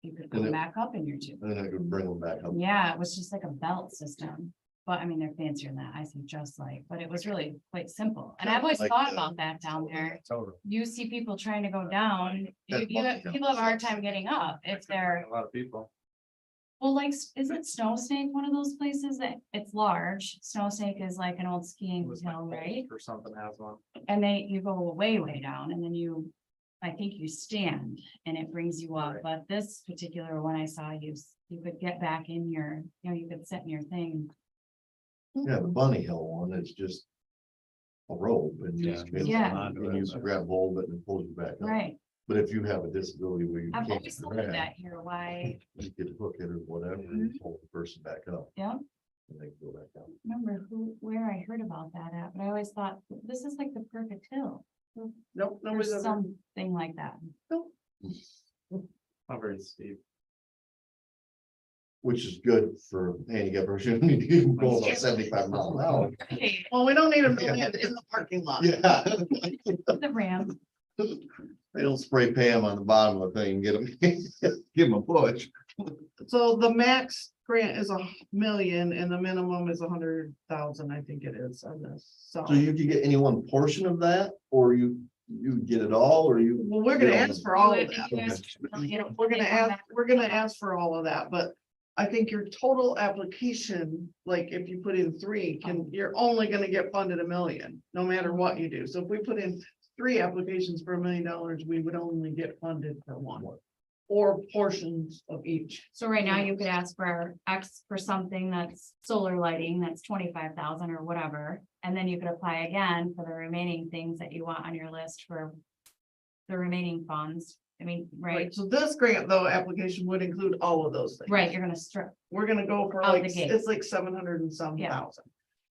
you could And go it- back up in your tube. And I could bring them back up. Yeah, it was just like a belt system. But I mean, they're fancier than that, I think, just like, but it was really quite simple. And I've always Like thought the- about that down there. Totally. You see people trying to go down, people have a hard time getting up if they're, A lot of people. well, like, is it Snow Snake, one of those places that it's large? Snow Snake is like an old skiing hill, right? Or something has one. And you go way, way down and then I think you stand and it brings you up, Right. but this particular one I saw, you could get back in your, you could sit in your thing. Yeah, the Bunny Hill one, it's just a rope and you, Yeah. and you grab hold of it and it pulls you back up. Right, But if you have a disability where you I've can't always wondered grab, that here, why, you could hook it or whatever and hold the person back up yeah, and they can go back up. remember where I heard about that at, but I always thought, this is like the perfect hill. Nope, Or nobody's ever. something like that. Not very steep. Which is good for handicap person, you can go about 75 miles an hour. Hey, Well, we don't need a million in the parking lot. Yeah. the Ram, They don't spray Pam on the bottom of the thing and get them, give them a push. So the max grant is 1 million and the minimum is 100,000, I think it is on this, so. So you could get any one portion of that, or you get it all, or you. Well, we're gonna ask for all of You that. ask- you know, We're gonna they come ask for all of that, but I think your total application, like if you put in 3, you're only gonna get funded 1 million, no matter what you do. So if we put in 3 applications for $1 million, we would only get funded for 1. Or portions of each. So right now you could ask for for something that's solar lighting, that's 25,000 or whatever. And then you could apply again for the remaining things that you want on your list for the remaining funds. I mean, right, So this grant though, application would include all of those things. right, you're gonna strip, We're gonna go for Out like, the gate. it's like 700 and some Yeah. thousand.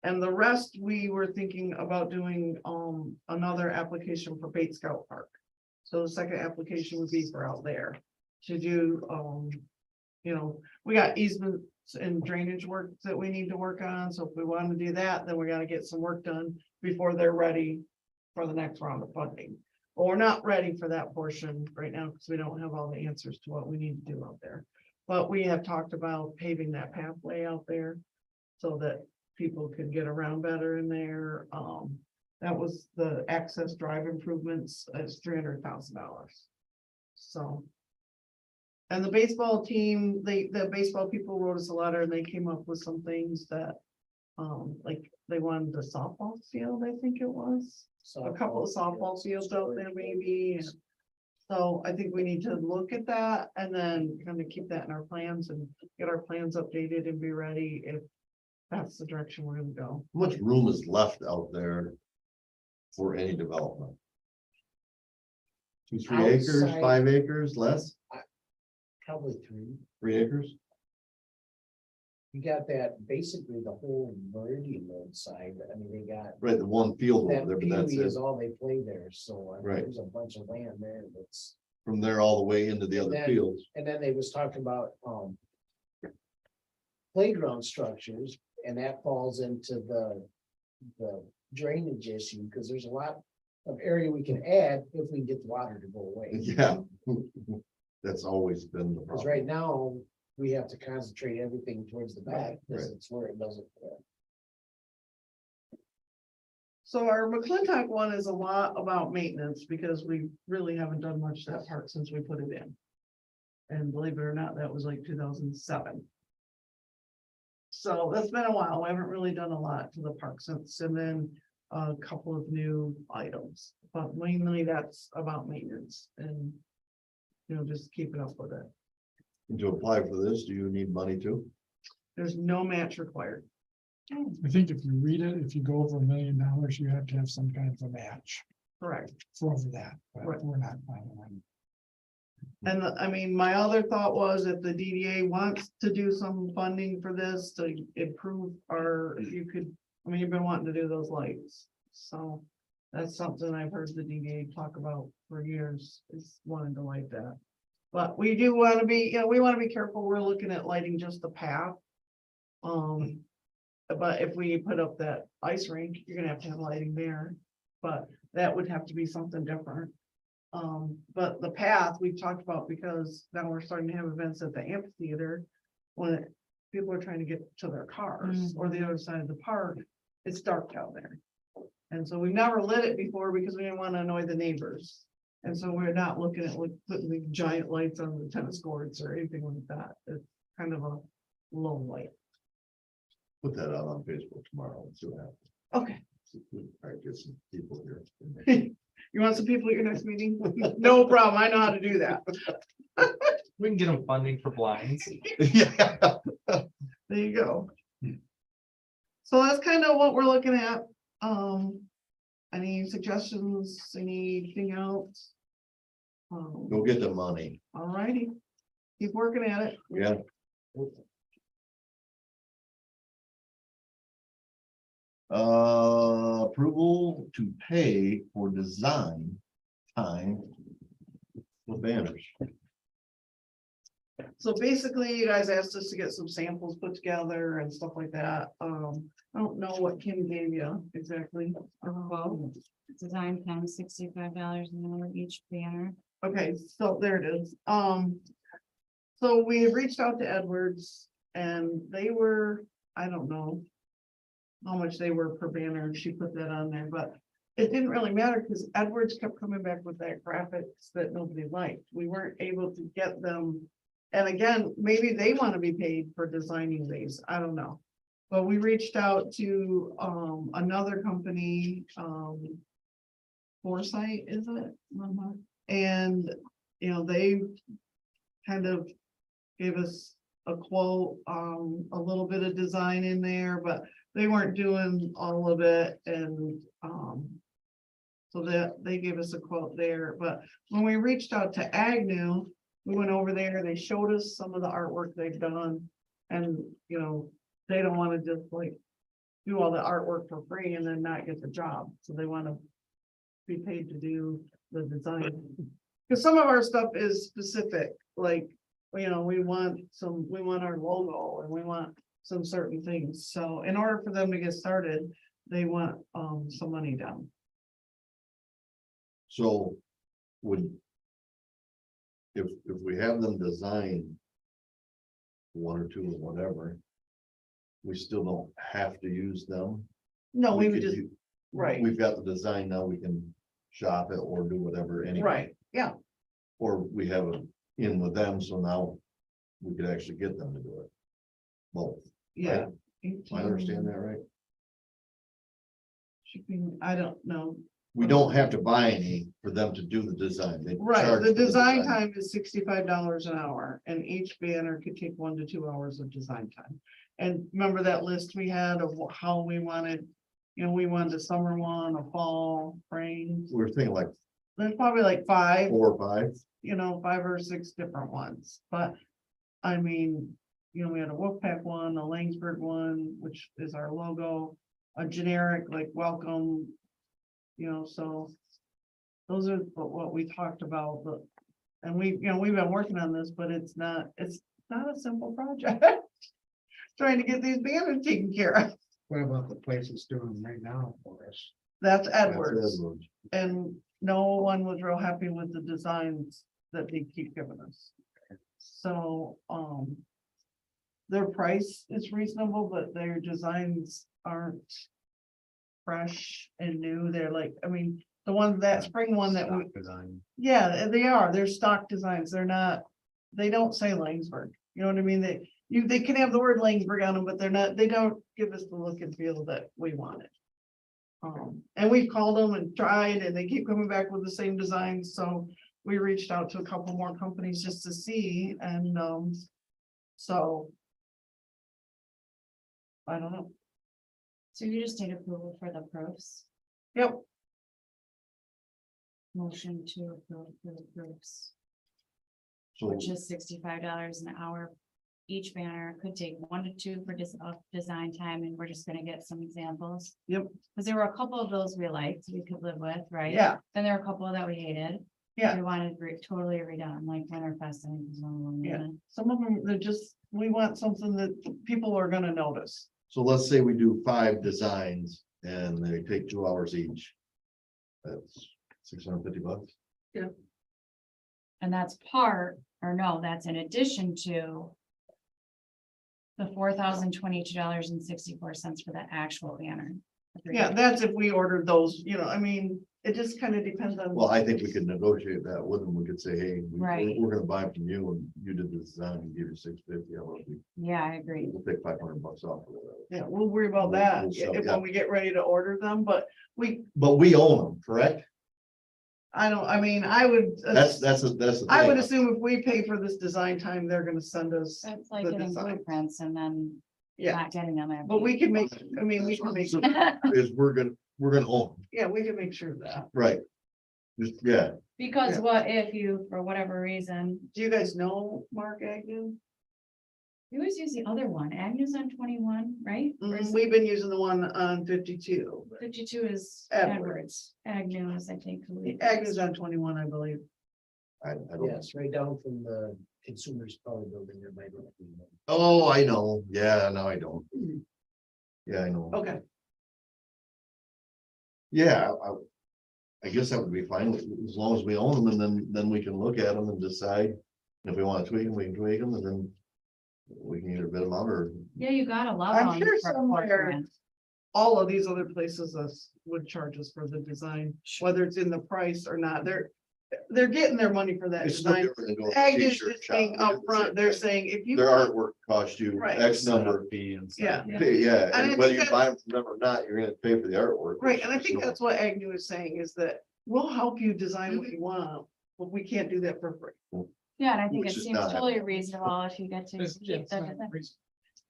And the rest, we were thinking about doing, another application for Bait Scout Park. So the second application would be for out there to do, we got easements and drainage work that we need to work on. So if we want to do that, then we gotta get some work done before they're ready for the next round of funding. But we're not ready for that portion right now because we don't have all the answers to what we need to do out there. But we have talked about paving that pathway out there so that people can get around better in there. That was the access drive improvements is $300,000. So. And the baseball team, the baseball people wrote us a letter and they came up with some things that, like they wanted the softball field, I think it was. A couple of softball fields out there maybe. And so I think we need to look at that and then kind of keep that in our plans and get our plans updated and be ready if that's the direction we're gonna go. How much room is left out there for any development? 2, 3 acres, Outside. 5 acres, less, Probably 3. 3 acres? You got that, basically the whole Meridian Road side, I mean, they got. Right, the one field over That there, but that's beauty it. is all they play there, so I mean, Right. there's a bunch of land there that's, From there all the way into the other Then- fields. and then they was talking about, playground structures, and that falls into the drainage issue, because there's a lot of area we can add if we can get the water to go away. Yeah. That's always been the Because problem. right now, we have to concentrate everything towards the back, because Right. it's where it doesn't. So our McClintock one is a lot about maintenance because we really haven't done much to that park since we put it in. And believe it or not, that was like 2007. So that's been a while. We haven't really done a lot to the park since, and then a couple of new items, but mainly that's about maintenance and. Just keeping up with it. And to apply for this, do you need money too? There's no match required. I think if you read it, if you go over $1 million, you have to have some kind of a match Correct. for over that, but Right. we're not planning on. And I mean, my other thought was if the DDA wants to do some funding for this to improve our, if you could, I mean, you've been wanting to do those lights. So that's something I've heard the DDA talk about for years, is wanting to light that. But we do want to be, we want to be careful. We're looking at lighting just the path. But if we put up that ice rink, you're gonna have to have lighting there, but that would have to be something different. But the path we've talked about, because now we're starting to have events at the amphitheater. When people are trying to get to their cars or the other side of the park, it's dark down there. And so we've never lit it before because we didn't want to annoy the neighbors. And so we're not looking at like putting the giant lights on the tennis courts or anything like that. It's kind of a low light. Put that out on Facebook tomorrow and see what happens. Okay. All right, get some people here. You want some people at your next meeting? No problem. I know how to do that. We can get them funding for blinds. Yeah. There you go. So that's kind of what we're looking at. Any suggestions, anything else? Go get the money. All righty. Keep working at it. Yeah. Approval to pay for design time for banners. So basically, you guys asked us to get some samples put together and stuff like that. I don't know what Kim gave you exactly. Design time, $65 an hour each banner. Okay, so there it is. So we reached out to Edwards and they were, I don't know how much they were per banner, and she put that on there, but it didn't really matter because Edwards kept coming back with that graphics that nobody liked. We weren't able to get them. And again, maybe they want to be paid for designing these. I don't know. But we reached out to another company, Foresight, is it? And, they kind of gave us a quote, a little bit of design in there, but they weren't doing all of it. And so that they gave us a quote there. But when we reached out to Agnew, we went over there, they showed us some of the artwork they've done. And, they don't want to just like do all the artwork for free and then not get the job. So they want to be paid to do the design. Because some of our stuff is specific, like, we want our logo and we want some certain things. So in order for them to get started, they want some money down. So if we have them design one or two or whatever, we still don't have to use them. No, we would could just, u- right, We've got the design now, we can shop it or do whatever anyway. right, yeah, Or we have it in with them, so now we could actually get them to do it. Both. yeah. I understand that, right? Shipping, I don't know. We don't have to buy any for them to do the design. They Right, charge the for design time is $65 an hour, and each banner could take 1 to 2 hours of design time. And remember that list we had of how we wanted, we wanted a summer one, a fall, spring. We're thinking like There's probably like 5, 4 or 5. 5 or 6 different ones, but I mean, we had a Wolfpack one, a Langsberg one, which is our logo, a generic like welcome, so those are what we talked about, but, and we've been working on this, but it's not a simple project. Trying to get these banners taken care of. What about the place that's doing them right now for us? That's That's Edwards, Edwards. and no one was real happy with the designs that they keep giving us. So, their price is reasonable, but their designs aren't fresh and new. They're like, I mean, the one, that spring one that we, Stock design. yeah, they are. They're stock designs. They're not, they don't say Langsberg. You know what I mean? They can have the word Langsberg on them, but they're not, they don't give us the look and feel that we wanted. And we've called them and tried, and they keep coming back with the same designs, so we reached out to a couple more companies just to see, and, so. I don't know. So you just need approval for the proofs, Yep, motion to approve for the proofs, So, which is $65 an hour. Each banner could take 1 to 2 for design time, and we're just gonna get some examples. Yep. Because there were a couple of those we liked, we could live with, right? yeah, Then there were a couple that we hated. Yeah. We wanted totally redone, like Winterfest, I think was one of them. Yeah. wasn't some of them, they're just, we want something that people are gonna notice. so let's say we do 5 designs and they take 2 hours each. That's $650. it? And that's part, or no, that's in addition to the $4,022.64 for the actual banner. Yeah, that's if we ordered those, you know, I mean, it just kind of depends on. Well, I think we could negotiate that with them. We could say, hey, Right. we're gonna buy from you and you did the design and give you $650. Yeah, I agree. We'll take $500 off. or whatever. Yeah, we'll worry about that We'll sell, if yeah. when we get ready to order them, but But we own them, correct? I mean, I would. That's the I would thing. assume if we pay for this design time, they're gonna send us, That's like the getting design. blueprints and then yeah, not getting them. but we can make, I mean, we can make, Is we're gonna own, 'em, yeah, we can make sure of that. right? Just, yeah, Because Yeah. what if you, for whatever reason, Do you guys know Mark Agnew? you always use the other one, Agnew's on 21, right? Or is We've been using the one on 52. 52 is Edwards. Edwards, Agnew is, I think. who we- Agnew's on 21, I believe. I don't. Yes, right down from the Consumers Power Building there by the. Oh, I know, yeah, no, I don't. Yeah, I know. Okay, Yeah, I guess that would be fine, as long as we own them, and then we can look at them and decide. If we wanna tweak them, we can tweak them, and then we can either bid them out or, Yeah, you gotta love I'm them. sure for somewhere- $4,000. all of these other places would charge us for the design, whether it's in the price or not. They're getting their money for that it's no design. different than going to a Agnew's t-shirt just shop. saying upfront, they're saying if you. Their artwork cost you Right. X number. Fee and stuff. Yeah. Yeah. Yeah, And I and whether think you buy them from them or not, you're gonna pay for the artwork. Right, and I which think is- that's what Agnew is saying, is that we'll help you design what you want, but we can't do that for free. Yeah, and I think it Which is seems not totally happening. reasonable if you get to It's- keep it's them. not reason-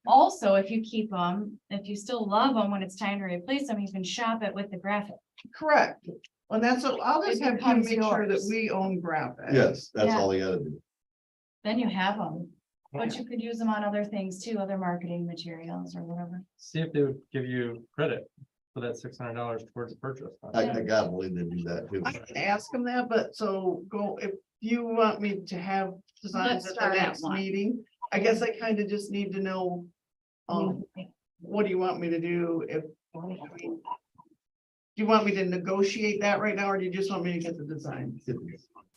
Also, if you keep them, if you still love them, when it's time to replace them, you can shop it with the graphic. Correct. And that's what, I'll just It have him becomes make sure that yours. we own graphics. Yes, that's Yeah. all you gotta do. Then you have them, but you could use them on other things too, other marketing materials or whatever. See if they would give you credit for that $600 towards the purchase. I gotta believe they do that too. I can ask him that, but so go, if you want me to have designs Let's at the start at next one. meeting, I guess I kind of just need to know. What do you want me to do if? Do you want me to negotiate that right now, or do you just want me to get the design?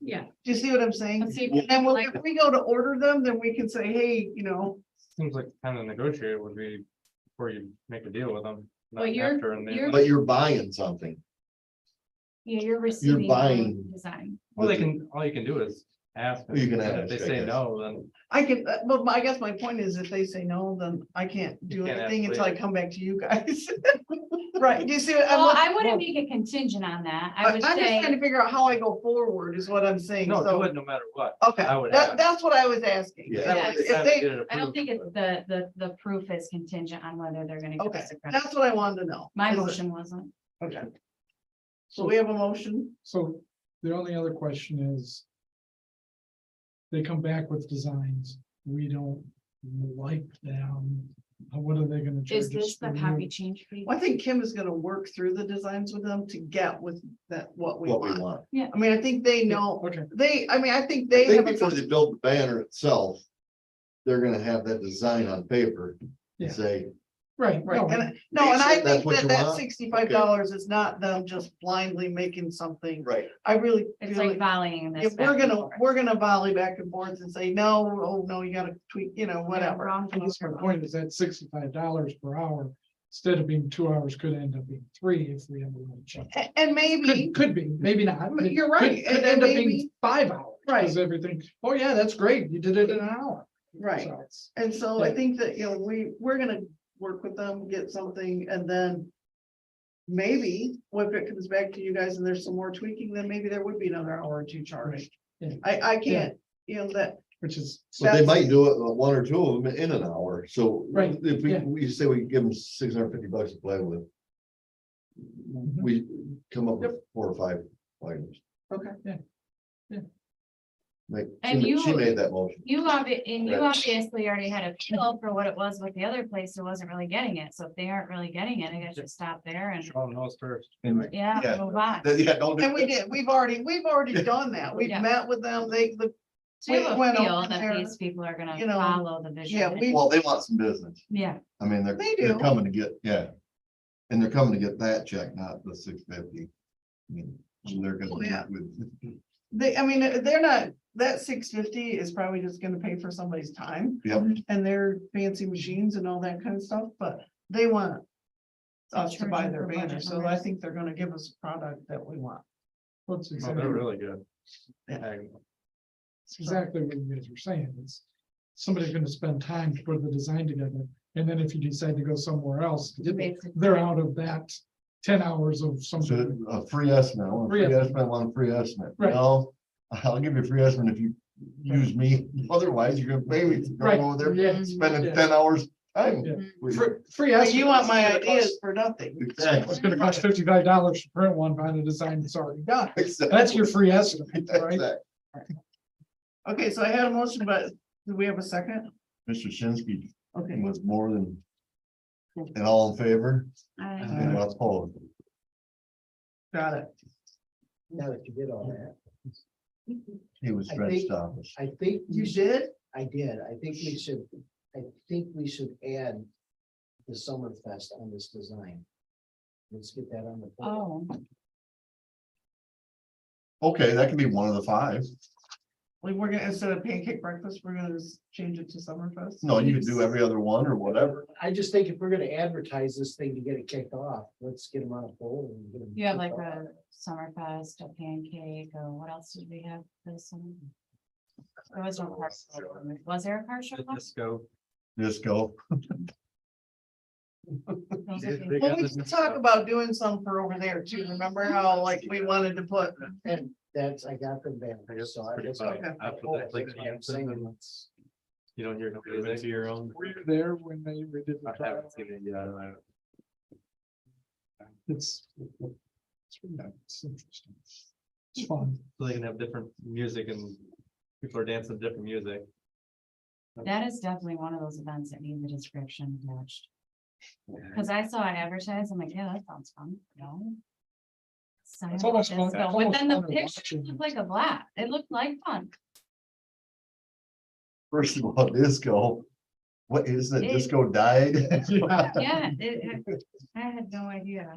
Yeah. Do you see what I'm saying? Let's see if And then we'll, like- if we go to order them, then we can say, hey, you know, Seems like kind of negotiate would be before you make a deal with them. not Well, you're- after, and they- you're- But you're buying something. Yeah, you're receiving the buying- design. Well, all you can do is ask. You can and ask, If they I say guess. no, then I can, but I guess my point is if they say no, then I can't do You can't anything ask until I later. come back to you guys. Right, do you see? what I'm Well, looking- I wouldn't make a contingent on that. I would I'm just trying say, to figure out how I go forward is what I'm saying, no, do so, it no matter what. okay, I would ask. that's what I was asking. Yeah. That was- It's time If to they, get it I don't approved. think it's the proof is contingent on whether they're gonna give okay, us a credit. that's what I wanted to know. My Is it- motion wasn't. Okay. So we have a motion, So the only other question is. They come back with designs, we don't like them, what are they gonna charge Is us? this the for copy new- change fee? I think Kim is gonna work through the designs with them to get with that, what we What we want. want. I mean, I think they know, Okay, I think I they think have. a before they build the banner itself, they're gonna have that design on paper. Yeah. And say, right, Right, no, and I That's think what that you that want? $65 is not them just blindly making something. right, I really It's feel like like volleying this. if back and forth. we're gonna volley back and forth and say, no, oh, no, you gotta tweak, you know, Yeah, whatever. wrong I guess my vote. point is that $65 per hour instead of being 2 hours, could end up being 3 if we have a little check. And maybe, Could be, maybe not. It You're could- right, Could and end up being maybe- 5 hours. Right. Because everything, oh yeah, that's great. You did it in an hour. right, So it's- and so I Yeah. think that, we're gonna work with them, get something, and then. Maybe, if it comes back to you guys and there's some more tweaking, then maybe there would be another hour or two charge. Yeah. I can't, that, Which is, So they That's- might do it, one or two of them in an hour, so. Right, If we, yeah. we say we give them $650 to play with. We come up with 4 or 5 items. okay, Like, And she you- made that motion. You Right. obviously already had a feel for what it was with the other place that wasn't really getting it, so if they aren't really getting it, I guess you stop there and, Sean knows first. And- yeah, Yeah. move on. Yeah, don't do and we did, we've already done that, we've Yeah. met with them, So you have we a went feel over that there, these people are gonna you know, follow the vision. yeah, we, Well, they want some business. Yeah, I mean, They they're do. coming to get, yeah. And they're coming to get that check, not the $650. I mean, and they're gonna. Oh, yeah. with- they're not, that $650 is probably just gonna pay for somebody's time. Yep, And their fancy machines and all that kind of stuff, but they want us to buy their banner, so I think they're gonna give us a product that we want. that's Oh, exactly, they're really good. Yeah. it's exactly what you guys were saying. It's somebody's gonna spend time to put the design together. And then if you decide to go somewhere else, they're out of that 10 hours of so something. a free estimate, I want a Free free estimate. estimate, I want a free estimate. Right. No, I'll give you a free estimate if you use me, otherwise you're gonna pay me to Right, go over there, yeah. spending Yeah. 10 hours time. Yeah. We- Free But estimate. you want my It's gonna ideas cost- for nothing. Exactly. It's gonna cost $55 to print one on a design that's already done. Exactly. That's your free estimate, right? Exactly. Okay, so I had a motion, but do we have a second? Mr. Shinsky Okay, was more than. And all in favor? I- And opposed? got it. Now that you did all that, He was I stretched think- out. I think You did? I did. I think we should add the Summerfest on this design. Let's get that on the. board. Oh, Okay, that can be one of the 5. We're gonna, instead of pancake breakfast, we're gonna just change it to Summerfest. No, you could do every other one or whatever. I just think if we're gonna advertise this thing to get it kicked off, let's get them on a poll and get them. you have like kicked off. a Summerfest, a pancake, or what else did we have this summer? There was no car show. Was there a car show? Disco. Disco. Those are They good. Well, got we this- can talk about doing some for over there too. Remember how like we wanted to put, And that's, I got them I back. guess So it's pretty that's fun. why I put that, like, I'm saying let's- You don't hear nobody into your own. Were you there when they redid the I trial? haven't seen it yet. It's it's interesting. It's fun. So they can have different music and people are dancing to different music. That is definitely one of those events that needs a description attached. Cause I saw it advertised, I'm like, yeah, that sounds fun, no? It's almost fun- So, it's but almost then the fun to picture watch it. looked like a blast, it looked like fun. First of all, disco. What is it? It- Disco died? Yeah, I had no idea.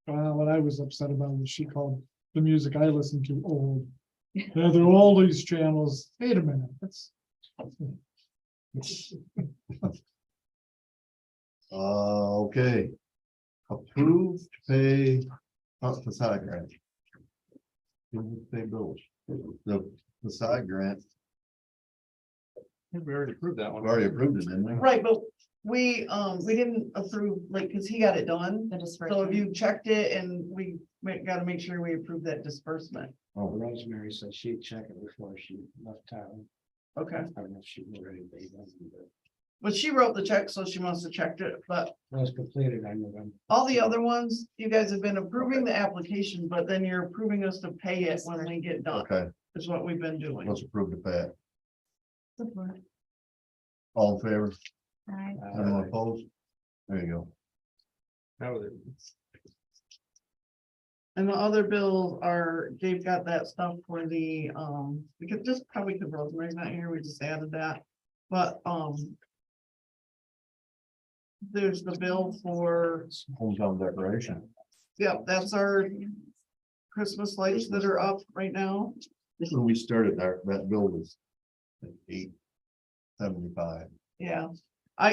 What I was upset about was she called the music I listen to old. Yeah, they're all these channels. Wait a minute, that's. Okay. Approved to pay facade grant. Pay bills. The facade grant, I think we already proved that we one. already approved it, didn't we? right, but we didn't approve, like, cause he got it done. The So if disbursement. you checked it and we gotta make sure we approve that disbursement. Oh, Rosemary said she'd check it before she left town. Okay, I don't know if she already paid them, but but she wrote the check, so she must have checked it, but it was completed on November. all the other ones, you guys have been approving the application, but then you're approving us to pay it when we get done, okay, is what we've been doing. let's approve the pay. Support. All in favor? Right. Anyone opposed? There you go. That was it. And the other bills are, Dave got that stuff for the, because just probably because Rosemary's not here, we just added that, but, there's the bill for, Hometown decoration. yep, that's our Christmas lights that are up right now. This is when we started, that bill was like $8.75. Yeah,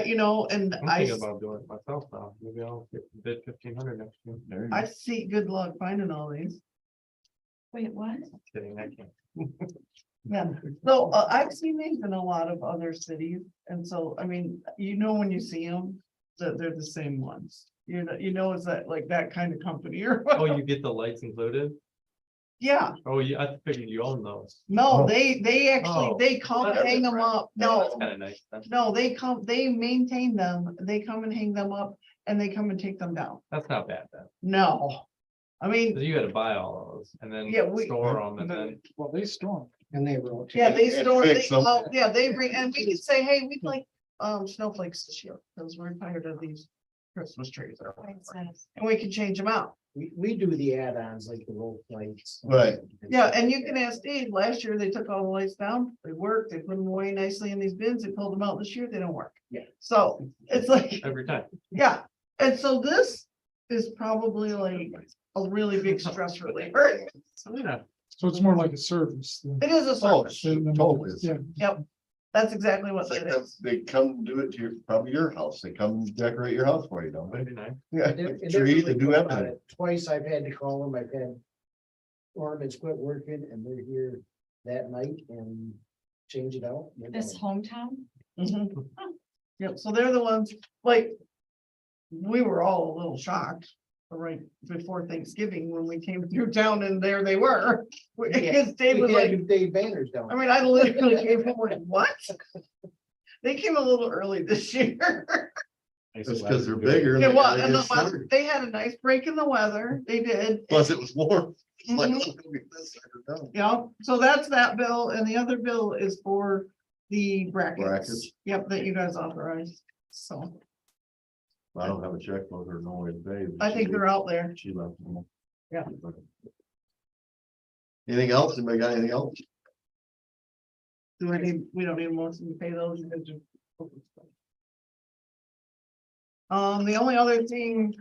you know, and I'm thinking about doing it myself now. Maybe I'll bid 1,500 next year. There you I go. see good luck finding all these. Wait, what? Kidding, I can't. Yeah, so I've seen these in a lot of other cities, and so, I mean, you know, when you see them, that they're the same ones. You know, it's that like that kind of company or, Oh, you get the lights included? yeah, Oh, yeah, I figured you own those. no, Oh. they actually, Oh. they come That's hang them different. up, Yeah, no, That's kind of nice. then. no, they maintain them, they come and hang them up, and they come and take them down, That's not bad then. no. I mean, 'Cause you gotta buy all those and then Yeah, we- store them and then. Well, they storm. And they rotate. yeah, they And store, fix them. yeah, they bring, and we can say, hey, we'd like, snowflakes this year, because we're tired of these Christmas trees. or whatever. And we can change them out. We do the add-ons like the roll plates. Right. Yeah, and you can ask Dave, last year they took all the lights down, they worked, they put them away nicely in these bins, they pulled them out this year, they don't work. Yeah. So, it's like, Every time. yeah, and so this is probably like a really big stress reliever. So, yeah. So it's more like a service. than- It is a Oh, service, totally. Yeah. yep, that's exactly what It's like it them- is. They come do it to your, probably your house. They come decorate your house for you, don't they? That'd be nice. Yeah, And they're tree, they really do good about everything. it. Twice I've had to call them, I've had ornaments quit working and they're here that night and change it out. They're This done. hometown? Mhm. Yep, so they're the ones, like, we were all a little shocked, right before Thanksgiving, when we came through town and there they were. Because Dave was We had like, new Dave banners down. I mean, I literally came home like, what? They came a little early this year. That's because they're bigger. and It they was, gotta and get started. they had a nice break in the weather, they did. Plus it was warm. It's like, Mhm. oh, look at this, I don't know. Yeah, so that's that bill, and the other bill is for the brackets. Brackets. Yep, that you guys authorized, so I don't have a checkbook or no way to pay. I think they're out there. She left them. Yeah. Anything else? Anybody got anything else? We don't need a motion to pay those. You can just- the only other thing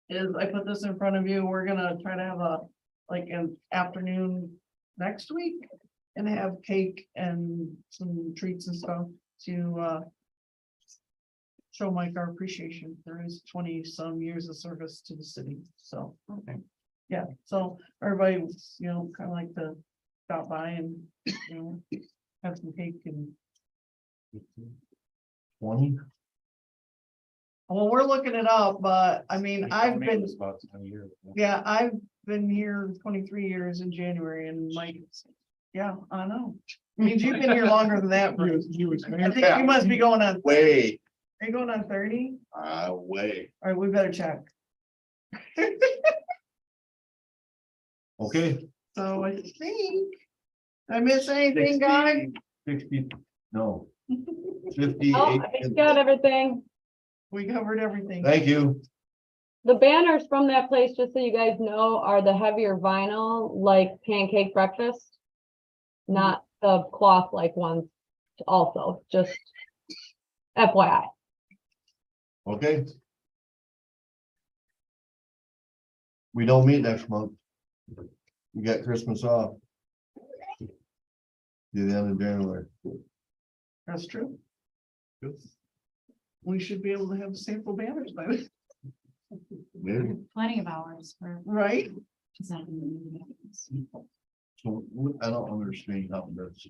is I put this in front of you, we're gonna try to have a, like, an afternoon next week and have cake and some treats and stuff to, show Mike our appreciation for his 20-some years of service to the city, so. Okay. Yeah, so everybody, you know, kind of like to stop by and, you know, have some cake and, 20? well, we're looking it up, but I mean, I've been, About 10 years. yeah, I've been here 23 years in January and Mike, yeah, I know. Means you've been here longer than that, Bruce. You was I mayor. think you must be going on, Way, are you going on 30? way. All right, we better check. Okay. So I think, did I miss anything, guy? 60, no, Oh, 58. I think you got everything. We covered everything. Thank you. The banners from that place, just so you guys know, are the heavier vinyl, like pancake breakfast. Not the cloth like ones also, just FYI. Okay. We don't meet next month. We got Christmas off. To the end of January. That's true. We should be able to have sample banners by then, Maybe. Plenty of hours for. right? So I don't understand how this